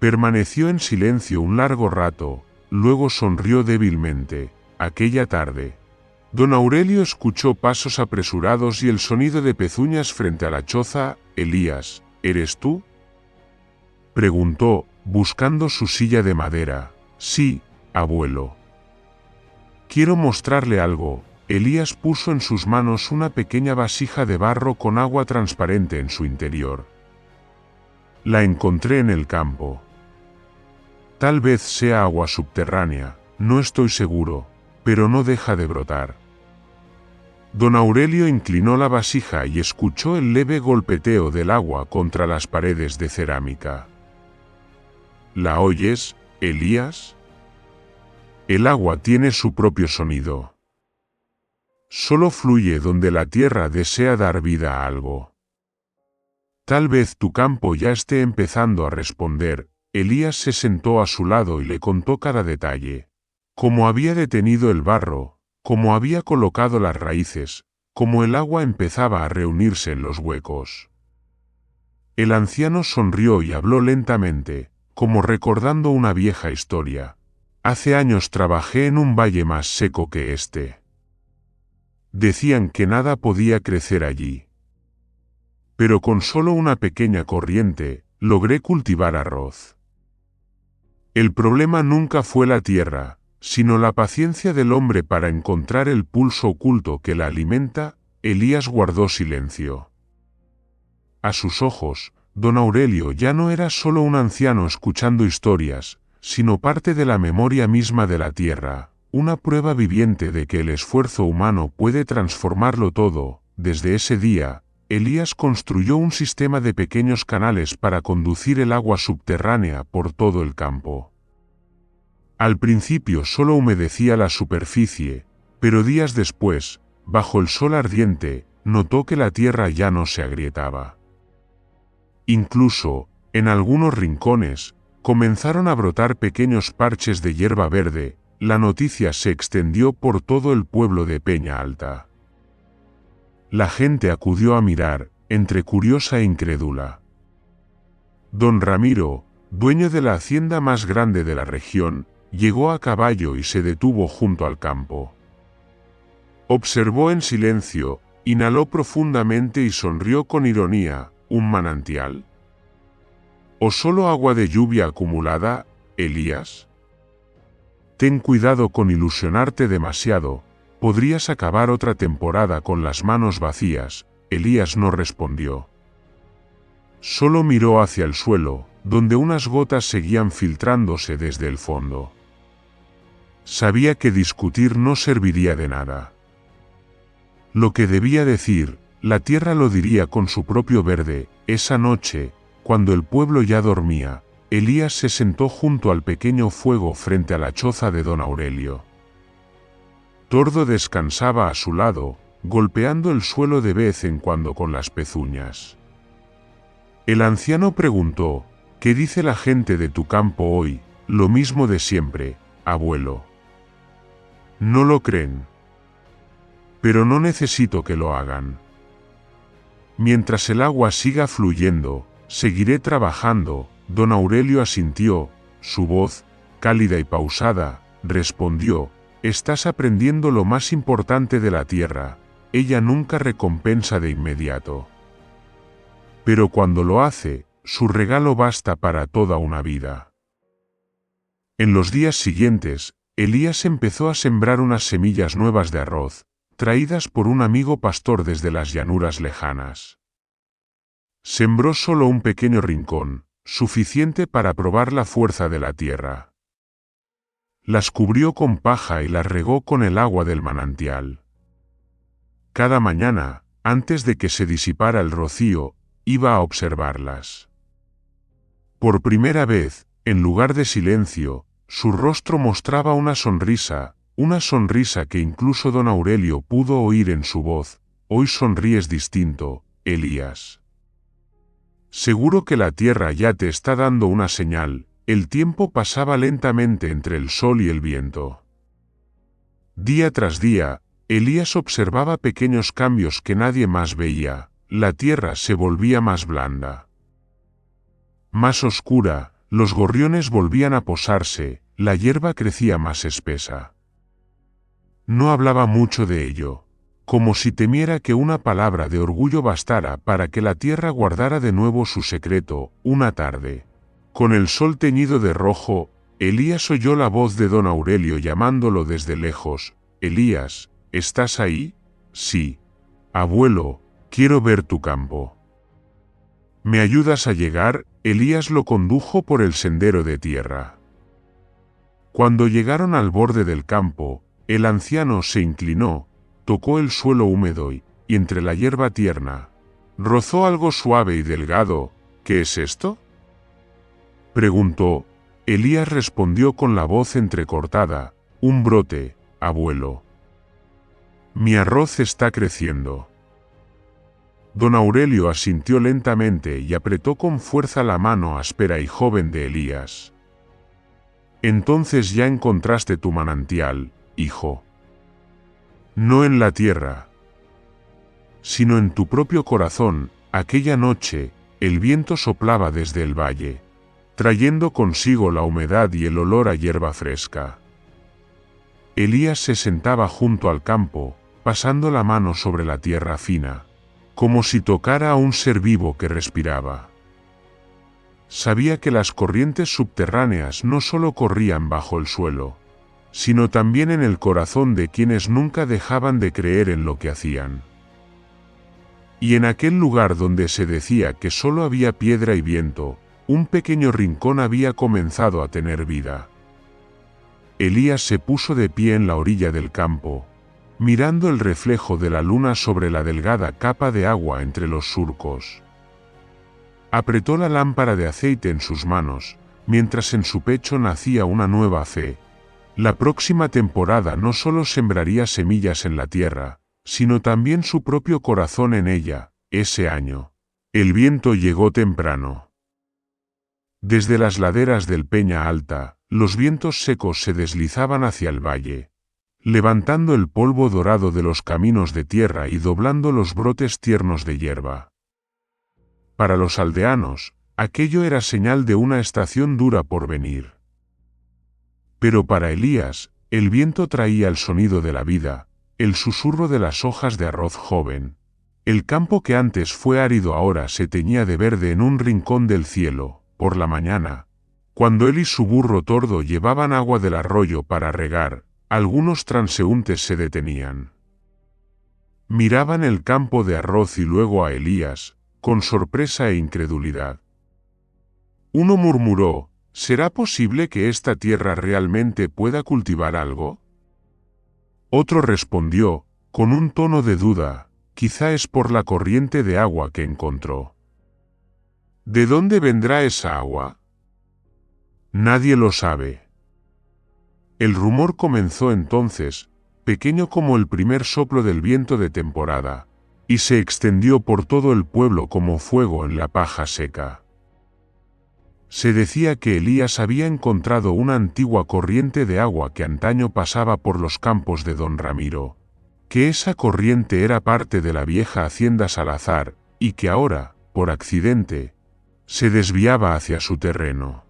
Permaneció en silencio un largo rato, luego sonrió débilmente. Aquella tarde, don Aurelio escuchó pasos apresurados y el sonido de pezuñas frente a la choza. «Elías, ¿eres tú?», preguntó, buscando su silla de madera. «Sí, abuelo». «Quiero mostrarle algo». Elías puso en sus manos una pequeña vasija de barro con agua transparente en su interior. «La encontré en el campo. Tal vez sea agua subterránea, no estoy seguro, pero no deja de brotar». Don Aurelio inclinó la vasija y escuchó el leve golpeteo del agua contra las paredes de cerámica. «¿La oyes, Elías? El agua tiene su propio sonido. Solo fluye donde la tierra desea dar vida a algo. Tal vez tu campo ya esté empezando a responder». Elías se sentó a su lado y le contó cada detalle. Cómo había detenido el barro, cómo había colocado las raíces, cómo el agua empezaba a reunirse en los huecos. El anciano sonrió y habló lentamente, como recordando una vieja historia. «Hace años trabajé en un valle más seco que este. Decían que nada podía crecer allí. Pero con solo una pequeña corriente, logré cultivar arroz. El problema nunca fue la tierra, sino la paciencia del hombre para encontrar el pulso oculto que la alimenta». Elías guardó silencio. A sus ojos, don Aurelio ya no era solo un anciano escuchando historias, sino parte de la memoria misma de la tierra, una prueba viviente de que el esfuerzo humano puede transformarlo todo. Desde ese día, Elías construyó un sistema de pequeños canales para conducir el agua subterránea por todo el campo. Al principio solo humedecía la superficie, pero días después, bajo el sol ardiente, notó que la tierra ya no se agrietaba. Incluso, en algunos rincones, comenzaron a brotar pequeños parches de hierba verde. La noticia se extendió por todo el pueblo de Peña Alta. La gente acudió a mirar, entre curiosa e incrédula. Don Ramiro, dueño de la hacienda más grande de la región, llegó a caballo y se detuvo junto al campo. Observó en silencio, inhaló profundamente y sonrió con ironía. ¿Un manantial? ¿O solo agua de lluvia acumulada, Elías? Ten cuidado con ilusionarte demasiado, podrías acabar otra temporada con las manos vacías. Elías no respondió. Solo miró hacia el suelo, donde unas gotas seguían filtrándose desde el fondo. Sabía que discutir no serviría de nada. Lo que debía decir, la tierra lo diría con su propio verde. Esa noche, cuando el pueblo ya dormía, Elías se sentó junto al pequeño fuego frente a la choza de don Aurelio. Tordo descansaba a su lado, golpeando el suelo de vez en cuando con las pezuñas. El anciano preguntó: ¿qué dice la gente de tu campo hoy? Lo mismo de siempre, abuelo. No lo creen. Pero no necesito que lo hagan. Mientras el agua siga fluyendo, seguiré trabajando. Don Aurelio asintió, su voz, cálida y pausada, respondió: estás aprendiendo lo más importante de la tierra, ella nunca recompensa de inmediato. Pero cuando lo hace, su regalo basta para toda una vida. En los días siguientes, Elías empezó a sembrar unas semillas nuevas de arroz, traídas por un amigo pastor desde las llanuras lejanas. Sembró solo un pequeño rincón, suficiente para probar la fuerza de la tierra. Las cubrió con paja y las regó con el agua del manantial. Cada mañana, antes de que se disipara el rocío, iba a observarlas. Por primera vez, en lugar de silencio, su rostro mostraba una sonrisa que incluso don Aurelio pudo oír en su voz: hoy sonríes distinto, Elías. Seguro que la tierra ya te está dando una señal. El tiempo pasaba lentamente entre el sol y el viento. Día tras día, Elías observaba pequeños cambios que nadie más veía. La tierra se volvía más blanda, más oscura, los gorriones volvían a posarse, la hierba crecía más espesa. No hablaba mucho de ello, como si temiera que una palabra de orgullo bastara para que la tierra guardara de nuevo su secreto. Una tarde, con el sol teñido de rojo, Elías oyó la voz de don Aurelio llamándolo desde lejos: Elías, ¿estás ahí? Sí. Abuelo, quiero ver tu campo. ¿Me ayudas a llegar? Elías lo condujo por el sendero de tierra. Cuando llegaron al borde del campo, el anciano se inclinó, tocó el suelo húmedo y, entre la hierba tierna, rozó algo suave y delgado. ¿Qué es esto?, preguntó. Elías respondió con la voz entrecortada: un brote, abuelo. Mi arroz está creciendo. Don Aurelio asintió lentamente y apretó con fuerza la mano áspera y joven de Elías. Entonces ya encontraste tu manantial, hijo. No en la tierra, sino en tu propio corazón. Aquella noche, el viento soplaba desde el valle, trayendo consigo la humedad y el olor a hierba fresca. Elías se sentaba junto al campo, pasando la mano sobre la tierra fina, como si tocara a un ser vivo que respiraba. Sabía que las corrientes subterráneas no solo corrían bajo el suelo, sino también en el corazón de quienes nunca dejaban de creer en lo que hacían. Y en aquel lugar donde se decía que solo había piedra y viento, un pequeño rincón había comenzado a tener vida. Elías se puso de pie en la orilla del campo, mirando el reflejo de la luna sobre la delgada capa de agua entre los surcos. Apretó la lámpara de aceite en sus manos, mientras en su pecho nacía una nueva fe. La próxima temporada no solo sembraría semillas en la tierra, sino también su propio corazón en ella. Ese año, el viento llegó temprano. Desde las laderas del Peña Alta, los vientos secos se deslizaban hacia el valle, levantando el polvo dorado de los caminos de tierra y doblando los brotes tiernos de hierba. Para los aldeanos, aquello era señal de una estación dura por venir. Pero para Elías, el viento traía el sonido de la vida, el susurro de las hojas de arroz joven. El campo que antes fue árido ahora se teñía de verde en un rincón del cielo. Por la mañana, cuando él y su burro tordo llevaban agua del arroyo para regar, algunos transeúntes se detenían. Miraban el campo de arroz y luego a Elías, con sorpresa e incredulidad. Uno murmuró: ¿será posible que esta tierra realmente pueda cultivar algo? Otro respondió, con un tono de duda: quizá es por la corriente de agua que encontró. ¿De dónde vendrá esa agua? Nadie lo sabe. El rumor comenzó entonces, pequeño como el primer soplo del viento de temporada, y se extendió por todo el pueblo como fuego en la paja seca. Se decía que Elías había encontrado una antigua corriente de agua que antaño pasaba por los campos de don Ramiro, que esa corriente era parte de la vieja hacienda Salazar, y que ahora, por accidente, se desviaba hacia su terreno.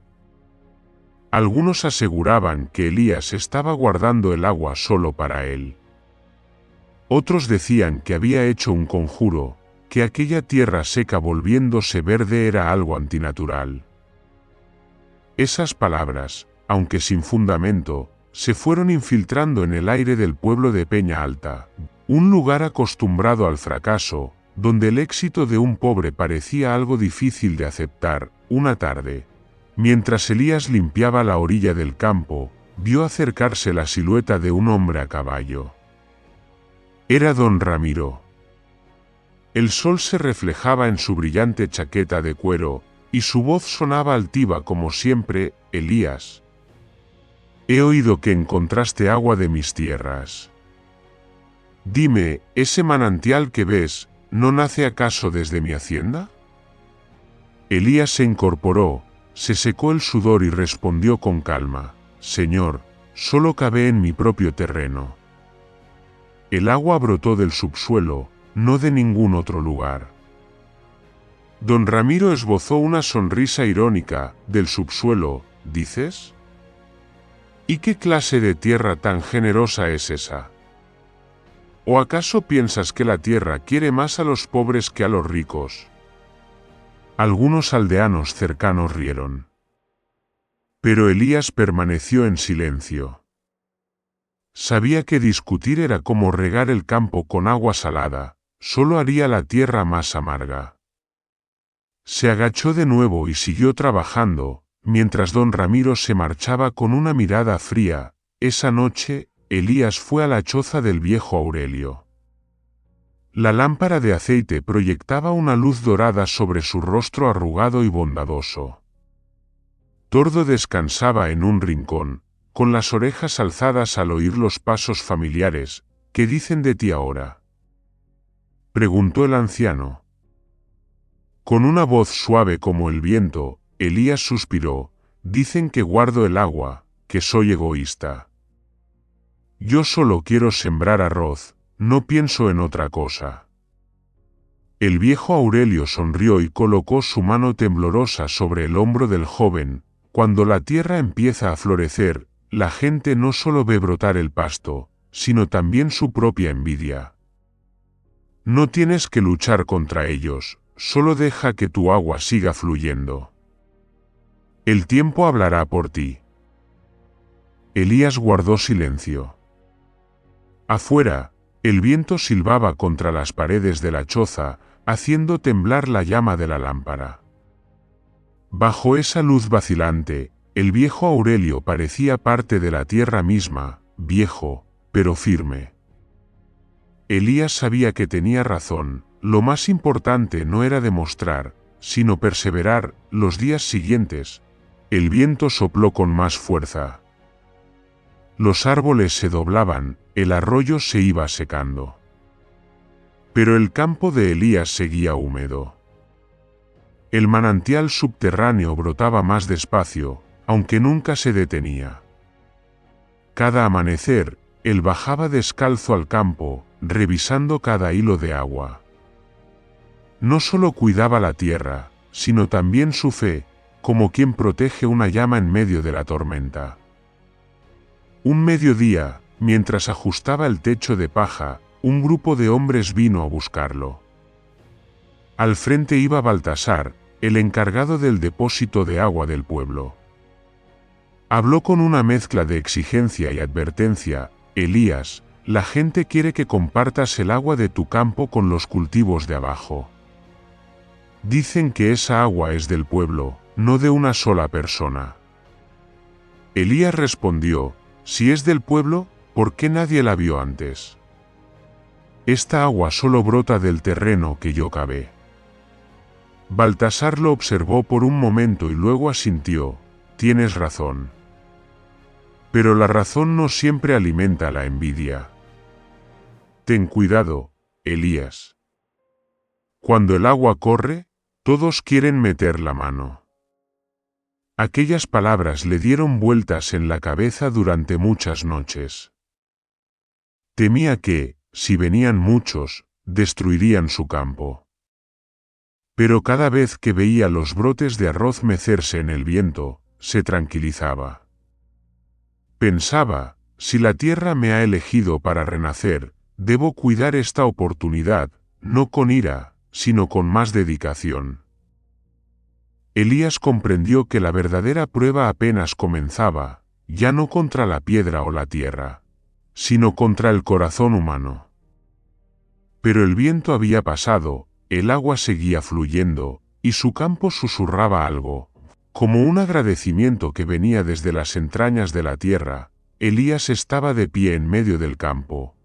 Algunos aseguraban que Elías estaba guardando el agua solo para él. Otros decían que había hecho un conjuro, que aquella tierra seca volviéndose verde era algo antinatural. Esas palabras, aunque sin fundamento, se fueron infiltrando en el aire del pueblo de Peña Alta, un lugar acostumbrado al fracaso, donde el éxito de un pobre parecía algo difícil de aceptar. Una tarde, mientras Elías limpiaba la orilla del campo, vio acercarse la silueta de un hombre a caballo. Era don Ramiro. El sol se reflejaba en su brillante chaqueta de cuero, y su voz sonaba altiva como siempre. Elías, he oído que encontraste agua de mis tierras. Dime, ¿ese manantial que ves, no nace acaso desde mi hacienda? Elías se incorporó, se secó el sudor y respondió con calma: Señor, solo cavé en mi propio terreno. El agua brotó del subsuelo, no de ningún otro lugar. Don Ramiro esbozó una sonrisa irónica. ¿Del subsuelo, dices? ¿Y qué clase de tierra tan generosa es esa? ¿O acaso piensas que la tierra quiere más a los pobres que a los ricos? Algunos aldeanos cercanos rieron. Pero Elías permaneció en silencio. Sabía que discutir era como regar el campo con agua salada, solo haría la tierra más amarga. Se agachó de nuevo y siguió trabajando, mientras don Ramiro se marchaba con una mirada fría. Esa noche, Elías fue a la choza del viejo Aurelio. La lámpara de aceite proyectaba una luz dorada sobre su rostro arrugado y bondadoso. Tordo descansaba en un rincón, con las orejas alzadas al oír los pasos familiares. ¿Qué dicen de ti ahora?, preguntó el anciano. Con una voz suave como el viento, Elías suspiró: dicen que guardo el agua, que soy egoísta. Yo solo quiero sembrar arroz, no pienso en otra cosa. El viejo Aurelio sonrió y colocó su mano temblorosa sobre el hombro del joven. Cuando la tierra empieza a florecer, la gente no solo ve brotar el pasto, sino también su propia envidia. No tienes que luchar contra ellos, solo deja que tu agua siga fluyendo. El tiempo hablará por ti. Elías guardó silencio. Afuera, el viento silbaba contra las paredes de la choza, haciendo temblar la llama de la lámpara. Bajo esa luz vacilante, el viejo Aurelio parecía parte de la tierra misma, viejo, pero firme. Elías sabía que tenía razón. Lo más importante no era demostrar, sino perseverar. Los días siguientes, el viento sopló con más fuerza. Los árboles se doblaban, el arroyo se iba secando. Pero el campo de Elías seguía húmedo. El manantial subterráneo brotaba más despacio, aunque nunca se detenía. Cada amanecer, él bajaba descalzo al campo, revisando cada hilo de agua. No solo cuidaba la tierra, sino también su fe, como quien protege una llama en medio de la tormenta. Un mediodía, mientras ajustaba el techo de paja, un grupo de hombres vino a buscarlo. Al frente iba Baltasar, el encargado del depósito de agua del pueblo. Habló con una mezcla de exigencia y advertencia: Elías, la gente quiere que compartas el agua de tu campo con los cultivos de abajo. Dicen que esa agua es del pueblo, no de una sola persona. Elías respondió: si es del pueblo, ¿por qué nadie la vio antes? Esta agua solo brota del terreno que yo cavé. Baltasar lo observó por un momento y luego asintió: tienes razón. Pero la razón no siempre alimenta la envidia. Ten cuidado, Elías. Cuando el agua corre, todos quieren meter la mano. Aquellas palabras le dieron vueltas en la cabeza durante muchas noches. Temía que, si venían muchos, destruirían su campo. Pero cada vez que veía los brotes de arroz mecerse en el viento, se tranquilizaba. Pensaba, si la tierra me ha elegido para renacer, debo cuidar esta oportunidad, no con ira, sino con más dedicación. Elías comprendió que la verdadera prueba apenas comenzaba, ya no contra la piedra o la tierra, sino contra el corazón humano. Pero el viento había pasado, el agua seguía fluyendo, y su campo susurraba algo, como un agradecimiento que venía desde las entrañas de la tierra. Elías estaba de pie en medio del campo.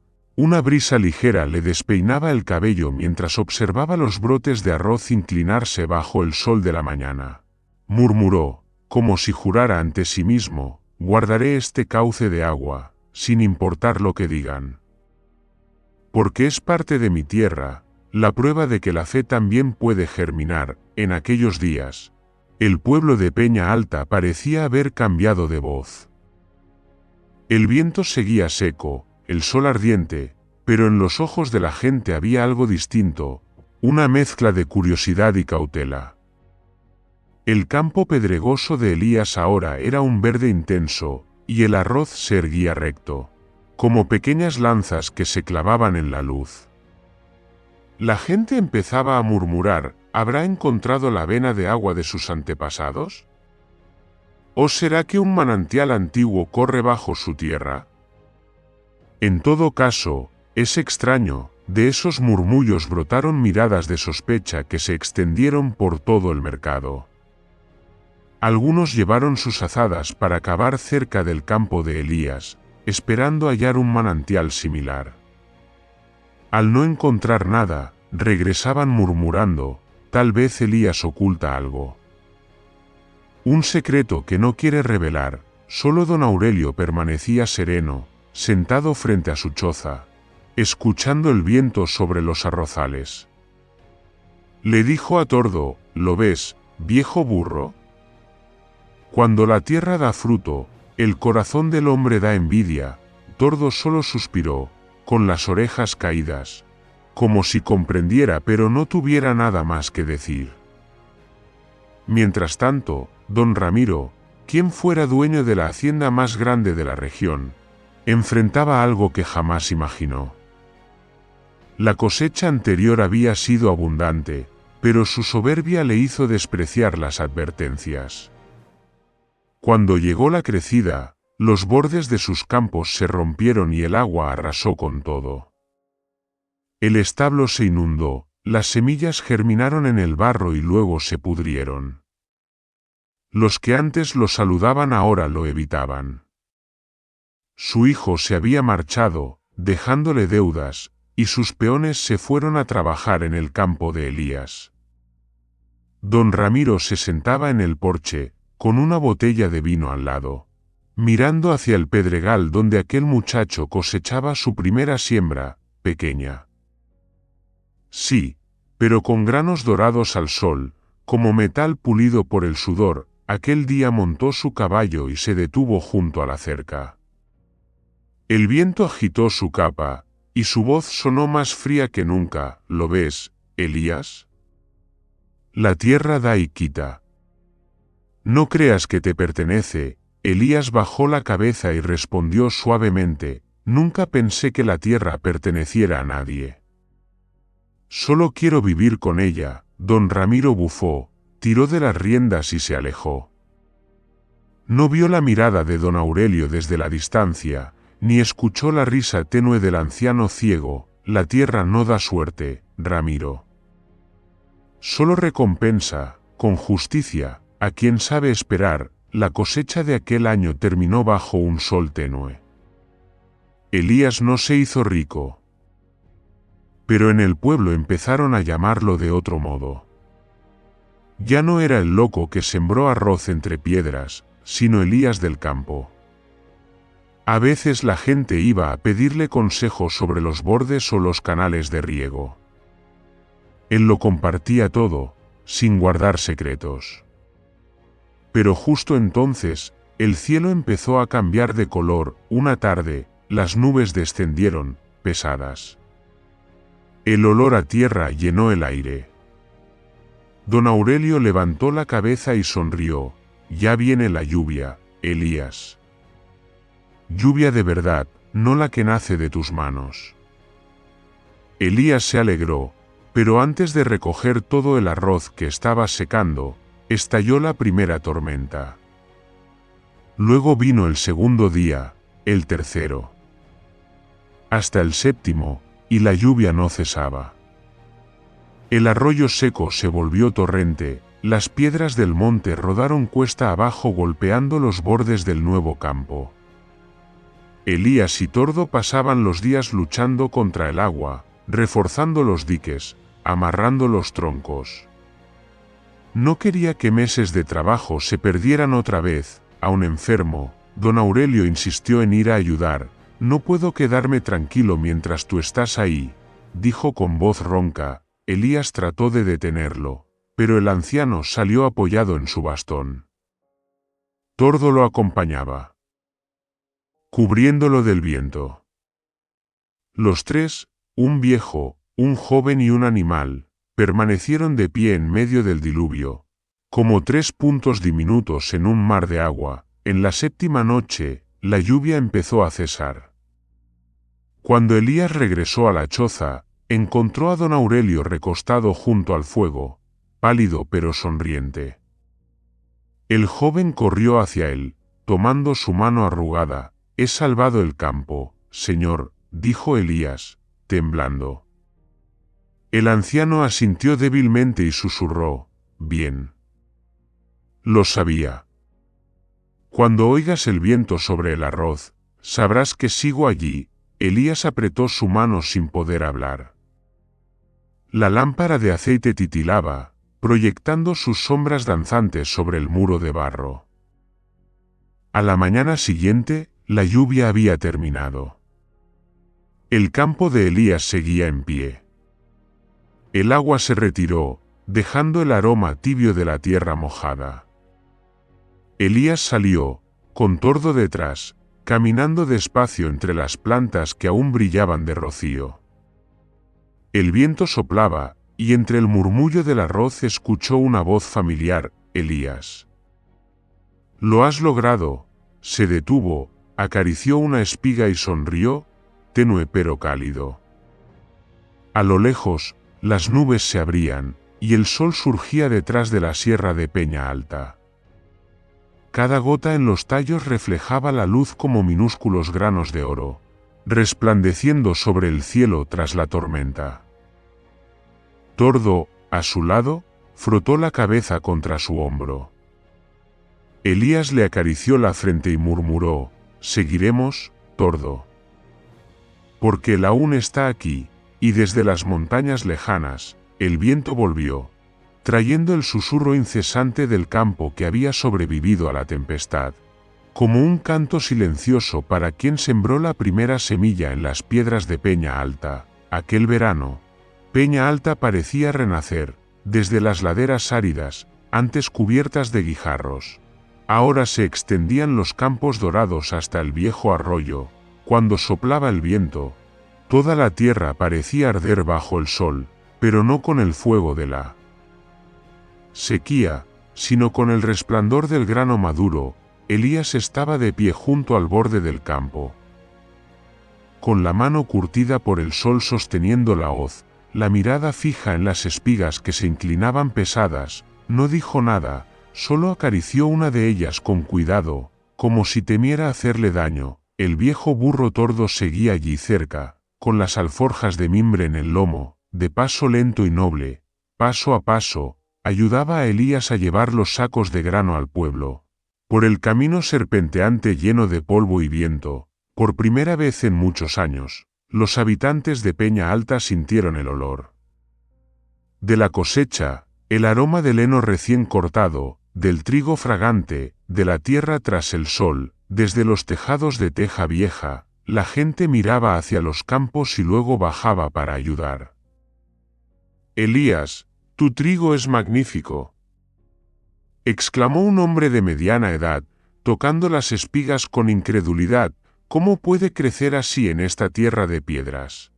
Una brisa ligera le despeinaba el cabello mientras observaba los brotes de arroz inclinarse bajo el sol de la mañana. Murmuró, como si jurara ante sí mismo, guardaré este cauce de agua, sin importar lo que digan. Porque es parte de mi tierra, la prueba de que la fe también puede germinar. En aquellos días, el pueblo de Peña Alta parecía haber cambiado de voz. El viento seguía seco, el sol ardiente, pero en los ojos de la gente había algo distinto, una mezcla de curiosidad y cautela. El campo pedregoso de Elías ahora era un verde intenso, y el arroz se erguía recto, como pequeñas lanzas que se clavaban en la luz. La gente empezaba a murmurar, ¿habrá encontrado la vena de agua de sus antepasados? ¿O será que un manantial antiguo corre bajo su tierra? En todo caso, es extraño, de esos murmullos brotaron miradas de sospecha que se extendieron por todo el mercado. Algunos llevaron sus azadas para cavar cerca del campo de Elías, esperando hallar un manantial similar. Al no encontrar nada, regresaban murmurando, tal vez Elías oculta algo. Un secreto que no quiere revelar. Solo don Aurelio permanecía sereno, sentado frente a su choza, escuchando el viento sobre los arrozales. Le dijo a Tordo, ¿lo ves, viejo burro? Cuando la tierra da fruto, el corazón del hombre da envidia. Tordo solo suspiró, con las orejas caídas, como si comprendiera pero no tuviera nada más que decir. Mientras tanto, don Ramiro, quien fuera dueño de la hacienda más grande de la región, enfrentaba algo que jamás imaginó. La cosecha anterior había sido abundante, pero su soberbia le hizo despreciar las advertencias. Cuando llegó la crecida, los bordes de sus campos se rompieron y el agua arrasó con todo. El establo se inundó, las semillas germinaron en el barro y luego se pudrieron. Los que antes lo saludaban ahora lo evitaban. Su hijo se había marchado, dejándole deudas, y sus peones se fueron a trabajar en el campo de Elías. Don Ramiro se sentaba en el porche, con una botella de vino al lado, mirando hacia el pedregal donde aquel muchacho cosechaba su primera siembra, pequeña. Sí, pero con granos dorados al sol, como metal pulido por el sudor. Aquel día montó su caballo y se detuvo junto a la cerca. El viento agitó su capa, y su voz sonó más fría que nunca. ¿Lo ves, Elías? La tierra da y quita. No creas que te pertenece. Elías bajó la cabeza y respondió suavemente, nunca pensé que la tierra perteneciera a nadie. Solo quiero vivir con ella. Don Ramiro bufó, tiró de las riendas y se alejó. No vio la mirada de don Aurelio desde la distancia, ni escuchó la risa tenue del anciano ciego. La tierra no da suerte, Ramiro. Solo recompensa, con justicia, a quien sabe esperar. La cosecha de aquel año terminó bajo un sol tenue. Elías no se hizo rico, pero en el pueblo empezaron a llamarlo de otro modo. Ya no era el loco que sembró arroz entre piedras, sino Elías del campo. A veces la gente iba a pedirle consejo sobre los bordes o los canales de riego. Él lo compartía todo, sin guardar secretos. Pero justo entonces, el cielo empezó a cambiar de color. Una tarde, las nubes descendieron, pesadas. El olor a tierra llenó el aire. Don Aurelio levantó la cabeza y sonrió. Ya viene la lluvia, Elías. Lluvia de verdad, no la que nace de tus manos. Elías se alegró, pero antes de recoger todo el arroz que estaba secando, estalló la primera tormenta. Luego vino el segundo día, el tercero. Hasta el séptimo, y la lluvia no cesaba. El arroyo seco se volvió torrente, las piedras del monte rodaron cuesta abajo golpeando los bordes del nuevo campo. Elías y Tordo pasaban los días luchando contra el agua, reforzando los diques, amarrando los troncos. No quería que meses de trabajo se perdieran otra vez. Aún enfermo, don Aurelio insistió en ir a ayudar. No puedo quedarme tranquilo mientras tú estás ahí, dijo con voz ronca. Elías trató de detenerlo, pero el anciano salió apoyado en su bastón. Tordo lo acompañaba, cubriéndolo del viento. Los tres, un viejo, un joven y un animal, permanecieron de pie en medio del diluvio, como tres puntos diminutos en un mar de agua. En la séptima noche, la lluvia empezó a cesar. Cuando Elías regresó a la choza, encontró a don Aurelio recostado junto al fuego, pálido pero sonriente. El joven corrió hacia él, tomando su mano arrugada. «He salvado el campo, señor», dijo Elías, temblando. El anciano asintió débilmente y susurró: «Bien. Lo sabía. Cuando oigas el viento sobre el arroz, sabrás que sigo allí». Elías apretó su mano sin poder hablar. La lámpara de aceite titilaba, proyectando sus sombras danzantes sobre el muro de barro. A la mañana siguiente, la lluvia había terminado. El campo de Elías seguía en pie. El agua se retiró, dejando el aroma tibio de la tierra mojada. Elías salió, con Tordo detrás, caminando despacio entre las plantas que aún brillaban de rocío. El viento soplaba, y entre el murmullo del arroz escuchó una voz familiar: «Elías. Lo has logrado». Se detuvo, acarició una espiga y sonrió, tenue pero cálido. A lo lejos, las nubes se abrían, y el sol surgía detrás de la sierra de Peña Alta. Cada gota en los tallos reflejaba la luz como minúsculos granos de oro, resplandeciendo sobre el cielo tras la tormenta. Tordo, a su lado, frotó la cabeza contra su hombro. Elías le acarició la frente y murmuró: «Seguiremos, Tordo. Porque él aún está aquí». Y desde las montañas lejanas, el viento volvió, trayendo el susurro incesante del campo que había sobrevivido a la tempestad, como un canto silencioso para quien sembró la primera semilla en las piedras de Peña Alta. Aquel verano, Peña Alta parecía renacer, desde las laderas áridas, antes cubiertas de guijarros. Ahora se extendían los campos dorados hasta el viejo arroyo. Cuando soplaba el viento, toda la tierra parecía arder bajo el sol, pero no con el fuego de la sequía, sino con el resplandor del grano maduro. Elías estaba de pie junto al borde del campo, con la mano curtida por el sol sosteniendo la hoz, la mirada fija en las espigas que se inclinaban pesadas. No dijo nada, solo acarició una de ellas con cuidado, como si temiera hacerle daño. El viejo burro Tordo seguía allí cerca, con las alforjas de mimbre en el lomo, de paso lento y noble. Paso a paso, ayudaba a Elías a llevar los sacos de grano al pueblo. Por el camino serpenteante lleno de polvo y viento, por primera vez en muchos años, los habitantes de Peña Alta sintieron el olor de la cosecha, el aroma del heno recién cortado, del trigo fragante, de la tierra tras el sol. Desde los tejados de teja vieja, la gente miraba hacia los campos y luego bajaba para ayudar. Elías, tu trigo es magnífico, exclamó un hombre de mediana edad, tocando las espigas con incredulidad. ¿Cómo puede crecer así en esta tierra de piedras?,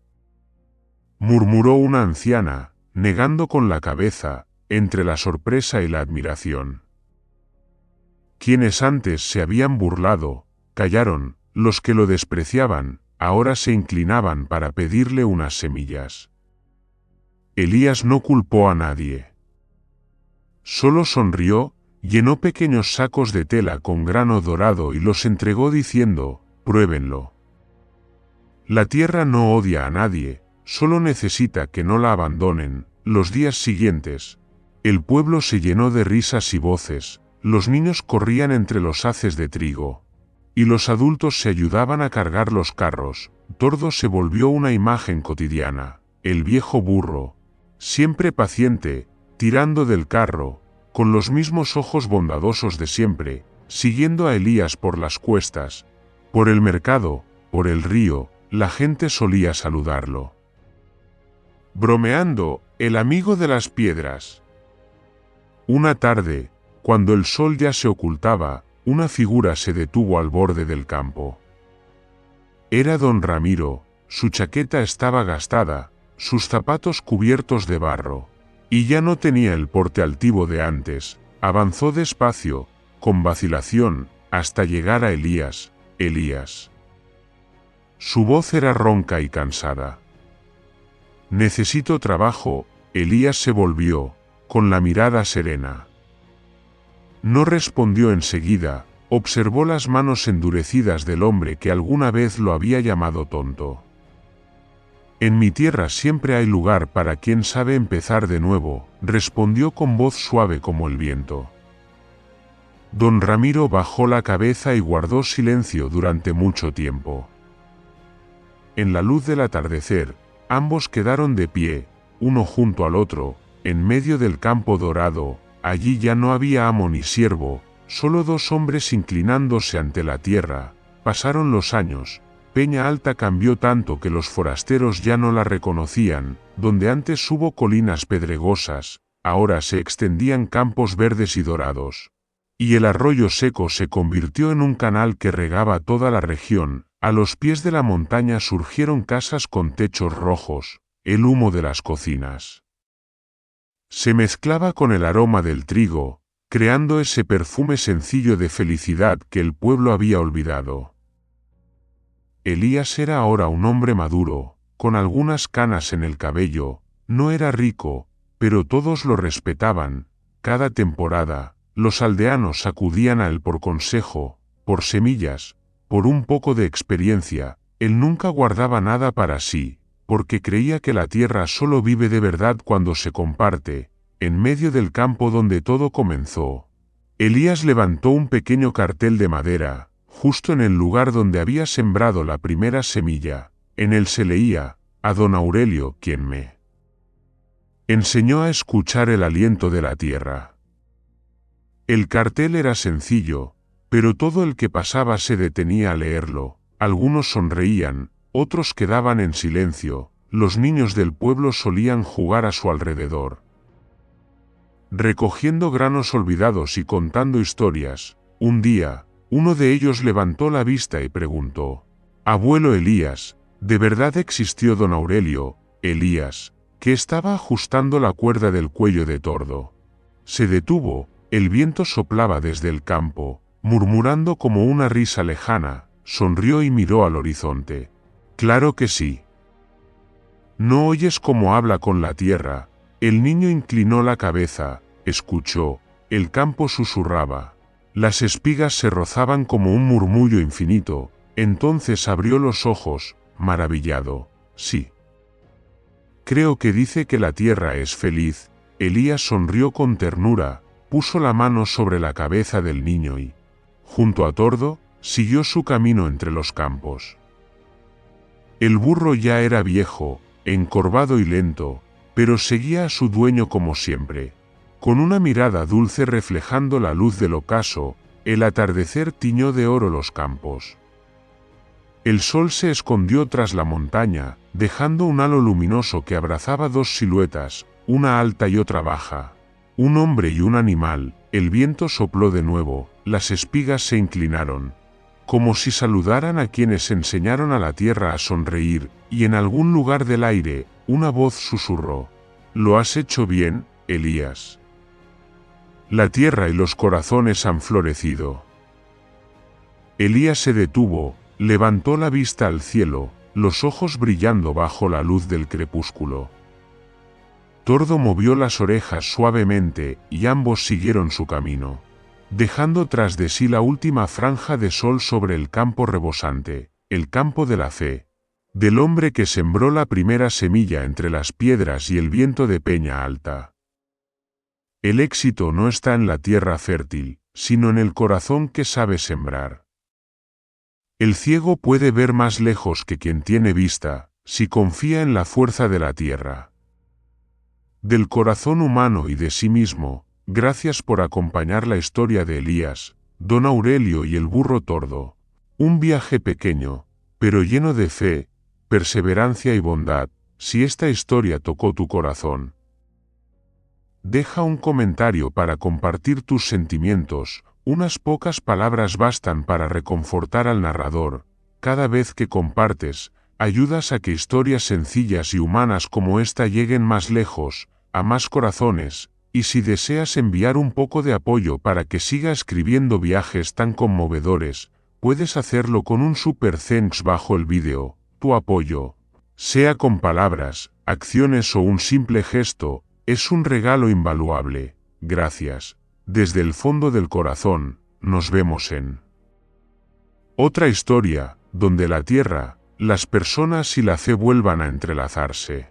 murmuró una anciana, negando con la cabeza, entre la sorpresa y la admiración. Quienes antes se habían burlado, callaron; los que lo despreciaban, ahora se inclinaban para pedirle unas semillas. Elías no culpó a nadie. Solo sonrió, llenó pequeños sacos de tela con grano dorado y los entregó diciendo: pruébenlo. La tierra no odia a nadie, solo necesita que no la abandonen. Los días siguientes, el pueblo se llenó de risas y voces, los niños corrían entre los haces de trigo, y los adultos se ayudaban a cargar los carros. Todo se volvió una imagen cotidiana. El viejo burro, siempre paciente, tirando del carro, con los mismos ojos bondadosos de siempre, siguiendo a Elías por las cuestas, por el mercado, por el río. La gente solía saludarlo. Bromeando, el amigo de las piedras. Una tarde, cuando el sol ya se ocultaba, una figura se detuvo al borde del campo. Era don Ramiro. Su chaqueta estaba gastada, sus zapatos cubiertos de barro, y ya no tenía el porte altivo de antes. Avanzó despacio, con vacilación, hasta llegar a Elías. Elías. Su voz era ronca y cansada. Necesito trabajo. Elías se volvió, con la mirada serena. No respondió enseguida, observó las manos endurecidas del hombre que alguna vez lo había llamado tonto. En mi tierra siempre hay lugar para quien sabe empezar de nuevo, respondió con voz suave como el viento. Don Ramiro bajó la cabeza y guardó silencio durante mucho tiempo. En la luz del atardecer, ambos quedaron de pie, uno junto al otro, en medio del campo dorado. Allí ya no había amo ni siervo, solo dos hombres inclinándose ante la tierra. Pasaron los años. Peña Alta cambió tanto que los forasteros ya no la reconocían. Donde antes hubo colinas pedregosas, ahora se extendían campos verdes y dorados. Y el arroyo seco se convirtió en un canal que regaba toda la región. A los pies de la montaña surgieron casas con techos rojos, el humo de las cocinas se mezclaba con el aroma del trigo, creando ese perfume sencillo de felicidad que el pueblo había olvidado. Elías era ahora un hombre maduro, con algunas canas en el cabello. No era rico, pero todos lo respetaban. Cada temporada, los aldeanos acudían a él por consejo, por semillas, por un poco de experiencia. Él nunca guardaba nada para sí, porque creía que la tierra solo vive de verdad cuando se comparte. En medio del campo donde todo comenzó, Elías levantó un pequeño cartel de madera, justo en el lugar donde había sembrado la primera semilla. En él se leía: a don Aurelio, quien me enseñó a escuchar el aliento de la tierra. El cartel era sencillo, pero todo el que pasaba se detenía a leerlo. Algunos sonreían, otros quedaban en silencio. Los niños del pueblo solían jugar a su alrededor, recogiendo granos olvidados y contando historias. Un día, uno de ellos levantó la vista y preguntó: «Abuelo Elías, ¿de verdad existió don Aurelio?» Elías, que estaba ajustando la cuerda del cuello de tordo, se detuvo. El viento soplaba desde el campo, murmurando como una risa lejana. Sonrió y miró al horizonte. «Claro que sí. ¿No oyes cómo habla con la tierra?» El niño inclinó la cabeza, escuchó. El campo susurraba. Las espigas se rozaban como un murmullo infinito. Entonces abrió los ojos, maravillado. «Sí. Creo que dice que la tierra es feliz». Elías sonrió con ternura, puso la mano sobre la cabeza del niño y, junto a Tordo, siguió su camino entre los campos. El burro ya era viejo, encorvado y lento, pero seguía a su dueño como siempre, con una mirada dulce reflejando la luz del ocaso. El atardecer tiñó de oro los campos. El sol se escondió tras la montaña, dejando un halo luminoso que abrazaba dos siluetas, una alta y otra baja. Un hombre y un animal, el viento sopló de nuevo, las espigas se inclinaron, como si saludaran a quienes enseñaron a la tierra a sonreír, y en algún lugar del aire, una voz susurró: «Lo has hecho bien, Elías. La tierra y los corazones han florecido». Elías se detuvo, levantó la vista al cielo, los ojos brillando bajo la luz del crepúsculo. Tordo movió las orejas suavemente y ambos siguieron su camino, dejando tras de sí la última franja de sol sobre el campo rebosante, el campo de la fe, del hombre que sembró la primera semilla entre las piedras y el viento de Peña Alta. El éxito no está en la tierra fértil, sino en el corazón que sabe sembrar. El ciego puede ver más lejos que quien tiene vista, si confía en la fuerza de la tierra. Del corazón humano y de sí mismo, gracias por acompañar la historia de Elías, Don Aurelio y el burro tordo. Un viaje pequeño, pero lleno de fe, perseverancia y bondad. Si esta historia tocó tu corazón, deja un comentario para compartir tus sentimientos. Unas pocas palabras bastan para reconfortar al narrador. Cada vez que compartes, ayudas a que historias sencillas y humanas como esta lleguen más lejos, a más corazones, y si deseas enviar un poco de apoyo para que siga escribiendo viajes tan conmovedores, puedes hacerlo con un super thanks bajo el vídeo. Tu apoyo, sea con palabras, acciones o un simple gesto, es un regalo invaluable. Gracias. Desde el fondo del corazón, nos vemos en otra historia, donde la tierra, las personas y la fe vuelvan a entrelazarse.